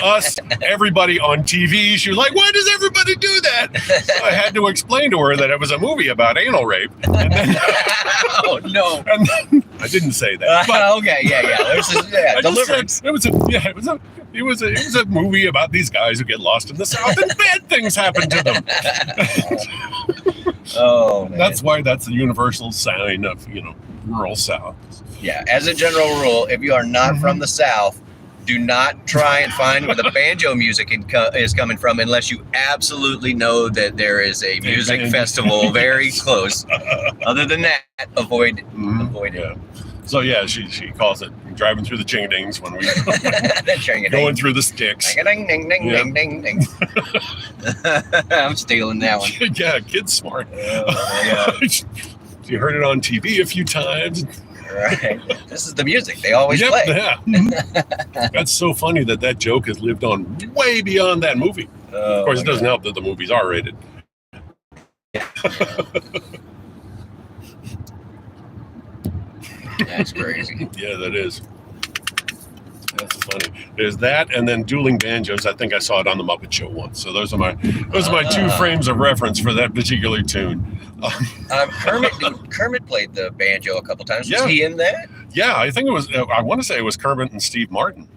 S2: Us, everybody on TV, she was like, why does everybody do that? So I had to explain to her that it was a movie about anal rape. And then,
S1: Oh no.
S2: and then, I didn't say that. But
S1: Okay, yeah. This is,
S2: I just
S1: Deliverance.
S2: said it was a movie about these guys who get lost in the South and bad things happen to them.
S1: Oh man.
S2: That's why that's the universal sign of rural South.
S1: Yeah, as a general rule, if you are not from the South, do not try and find where the banjo music is coming from unless you absolutely know that there is a music festival very close. Other than that, avoid it.
S2: Yeah. So yeah, she calls it driving through the chingadings when we going through the sticks.
S1: Ding, ding, ding,
S2: Yeah.
S1: ding, ding, ding. I'm stealing that one.
S2: Yeah, kid's smart.
S1: Oh, my God.
S2: You heard it on TV a few times.
S1: Right. This is the music they always
S2: Yep,
S1: play.
S2: yeah. That's so funny that joke has lived on way beyond that movie. Of course, it doesn't help that the movie's R-rated.
S1: That's crazy.
S2: Yeah, that is. That's funny. There's that, and then Dueling Banjos. I think I saw it on the Muppet Show once. So those are my two frames of reference for that particular tune.
S1: Kermit played the banjo a couple times.
S2: Yeah.
S1: Was he in that?
S2: Yeah, I think it was. I want to say it was Kermit and Steve Martin.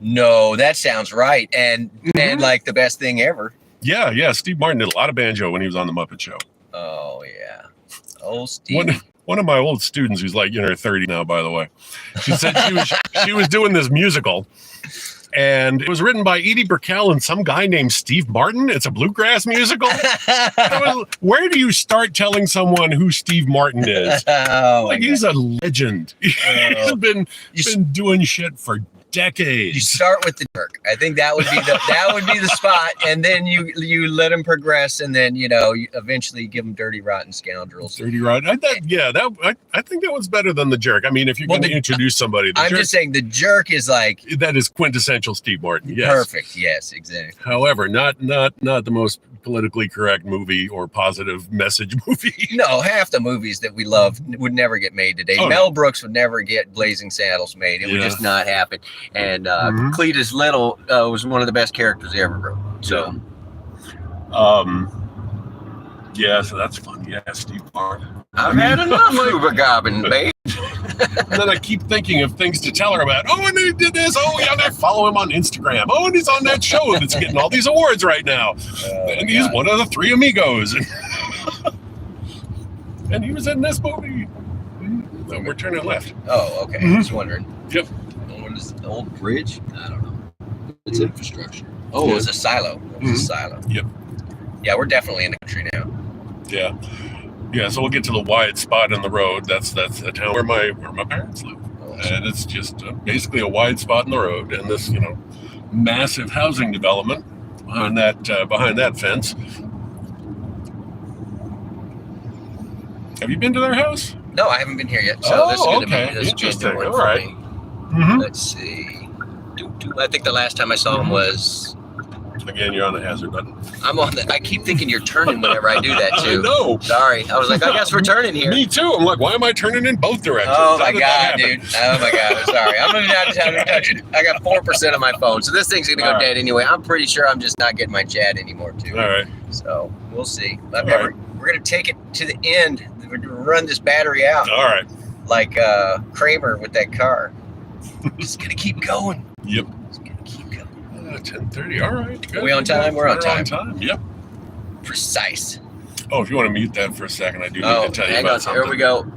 S1: No, that sounds right. And like the best thing ever.
S2: Yeah. Steve Martin did a lot of banjo when he was on the Muppet Show.
S1: Oh yeah. Oh, Steve.
S2: one of my old students who's like in her 30s now, by the way, she said she was doing this musical, and it was written by Edie Brickell and some guy named Steve Martin. It's a bluegrass musical. Where do you start telling someone who Steve Martin is? Like, he's a legend. He's been doing shit for decades.
S1: You start with the jerk. I think that would be the spot, and then you let him progress, and then you eventually give him Dirty Rotten Scoundrels.
S2: Dirty Rotten. I think that was better than the jerk. I mean, if you're going to introduce somebody,
S1: I'm just saying the jerk is like
S2: that is quintessential Steve Martin. Yes.
S1: Perfect. Yes, exactly.
S2: However, not the most politically correct movie or positive message movie.
S1: No, half the movies that we love would never get made today. Mel Brooks would never get Blazing Saddles made. It would just not happen. And Cletus Little was one of the best characters he ever wrote. So,
S2: so that's fun. Yeah, Steve Martin.
S1: I've had enough Uber Gobbin, babe.
S2: And then I keep thinking of things to tell her about. Oh, and they did this. Oh, yeah, I follow him on Instagram. Oh, and he's on that show that's getting all these awards right now. And he's one of the three amigos. And he was in this movie. So we're turning left.
S1: Oh, okay. I was wondering.
S2: Yep.
S1: What is the old bridge? I don't know. It's infrastructure. Oh, it's a silo. It's a silo.
S2: Yep.
S1: Yeah, we're definitely in the country now.
S2: Yeah. Yeah, so we'll get to the wide spot in the road. That's the town where my parents live, and it's just basically a wide spot in the road, and this massive housing development behind that fence. Have you been to their house?
S1: No, I haven't been here yet. So this is going to be
S2: interesting.
S1: All
S2: right.
S1: Me. Let's see. I think the last time I saw him was.
S2: Again, you're on the hazard button.
S1: I'm on I keep thinking you're turning whenever I do that too.
S2: No.
S1: Sorry. I was like, I guess we're turning here.
S2: Me too. I'm like, why am I turning in both directions?
S1: Oh my God, dude. Oh my God. I'm sorry. I'm going to have to touch it. I got 4% on my phone. So this thing's going to go dead anyway. I'm pretty sure I'm just not getting my chat anymore too.
S2: All right.
S1: So we'll see. We're going to take it to the end. We're going to run this battery out.
S2: All right.
S1: Like Kramer with that car. Just going to keep going.
S2: Yep. 10:30. All right. Good.
S1: Are we on time? We're on time.
S2: Yep.
S1: Precise.
S2: Oh, if you want to mute that for a second, I do need to tell you about something.
S1: Here we go.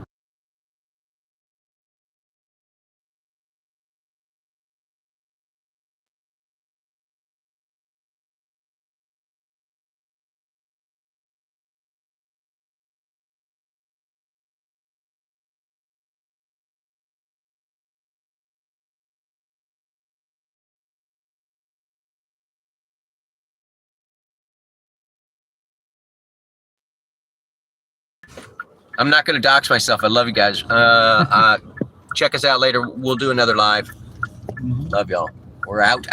S1: I'm not going to dox myself. I love you guys. Check us out later. We'll do another live. Love y'all. We're out.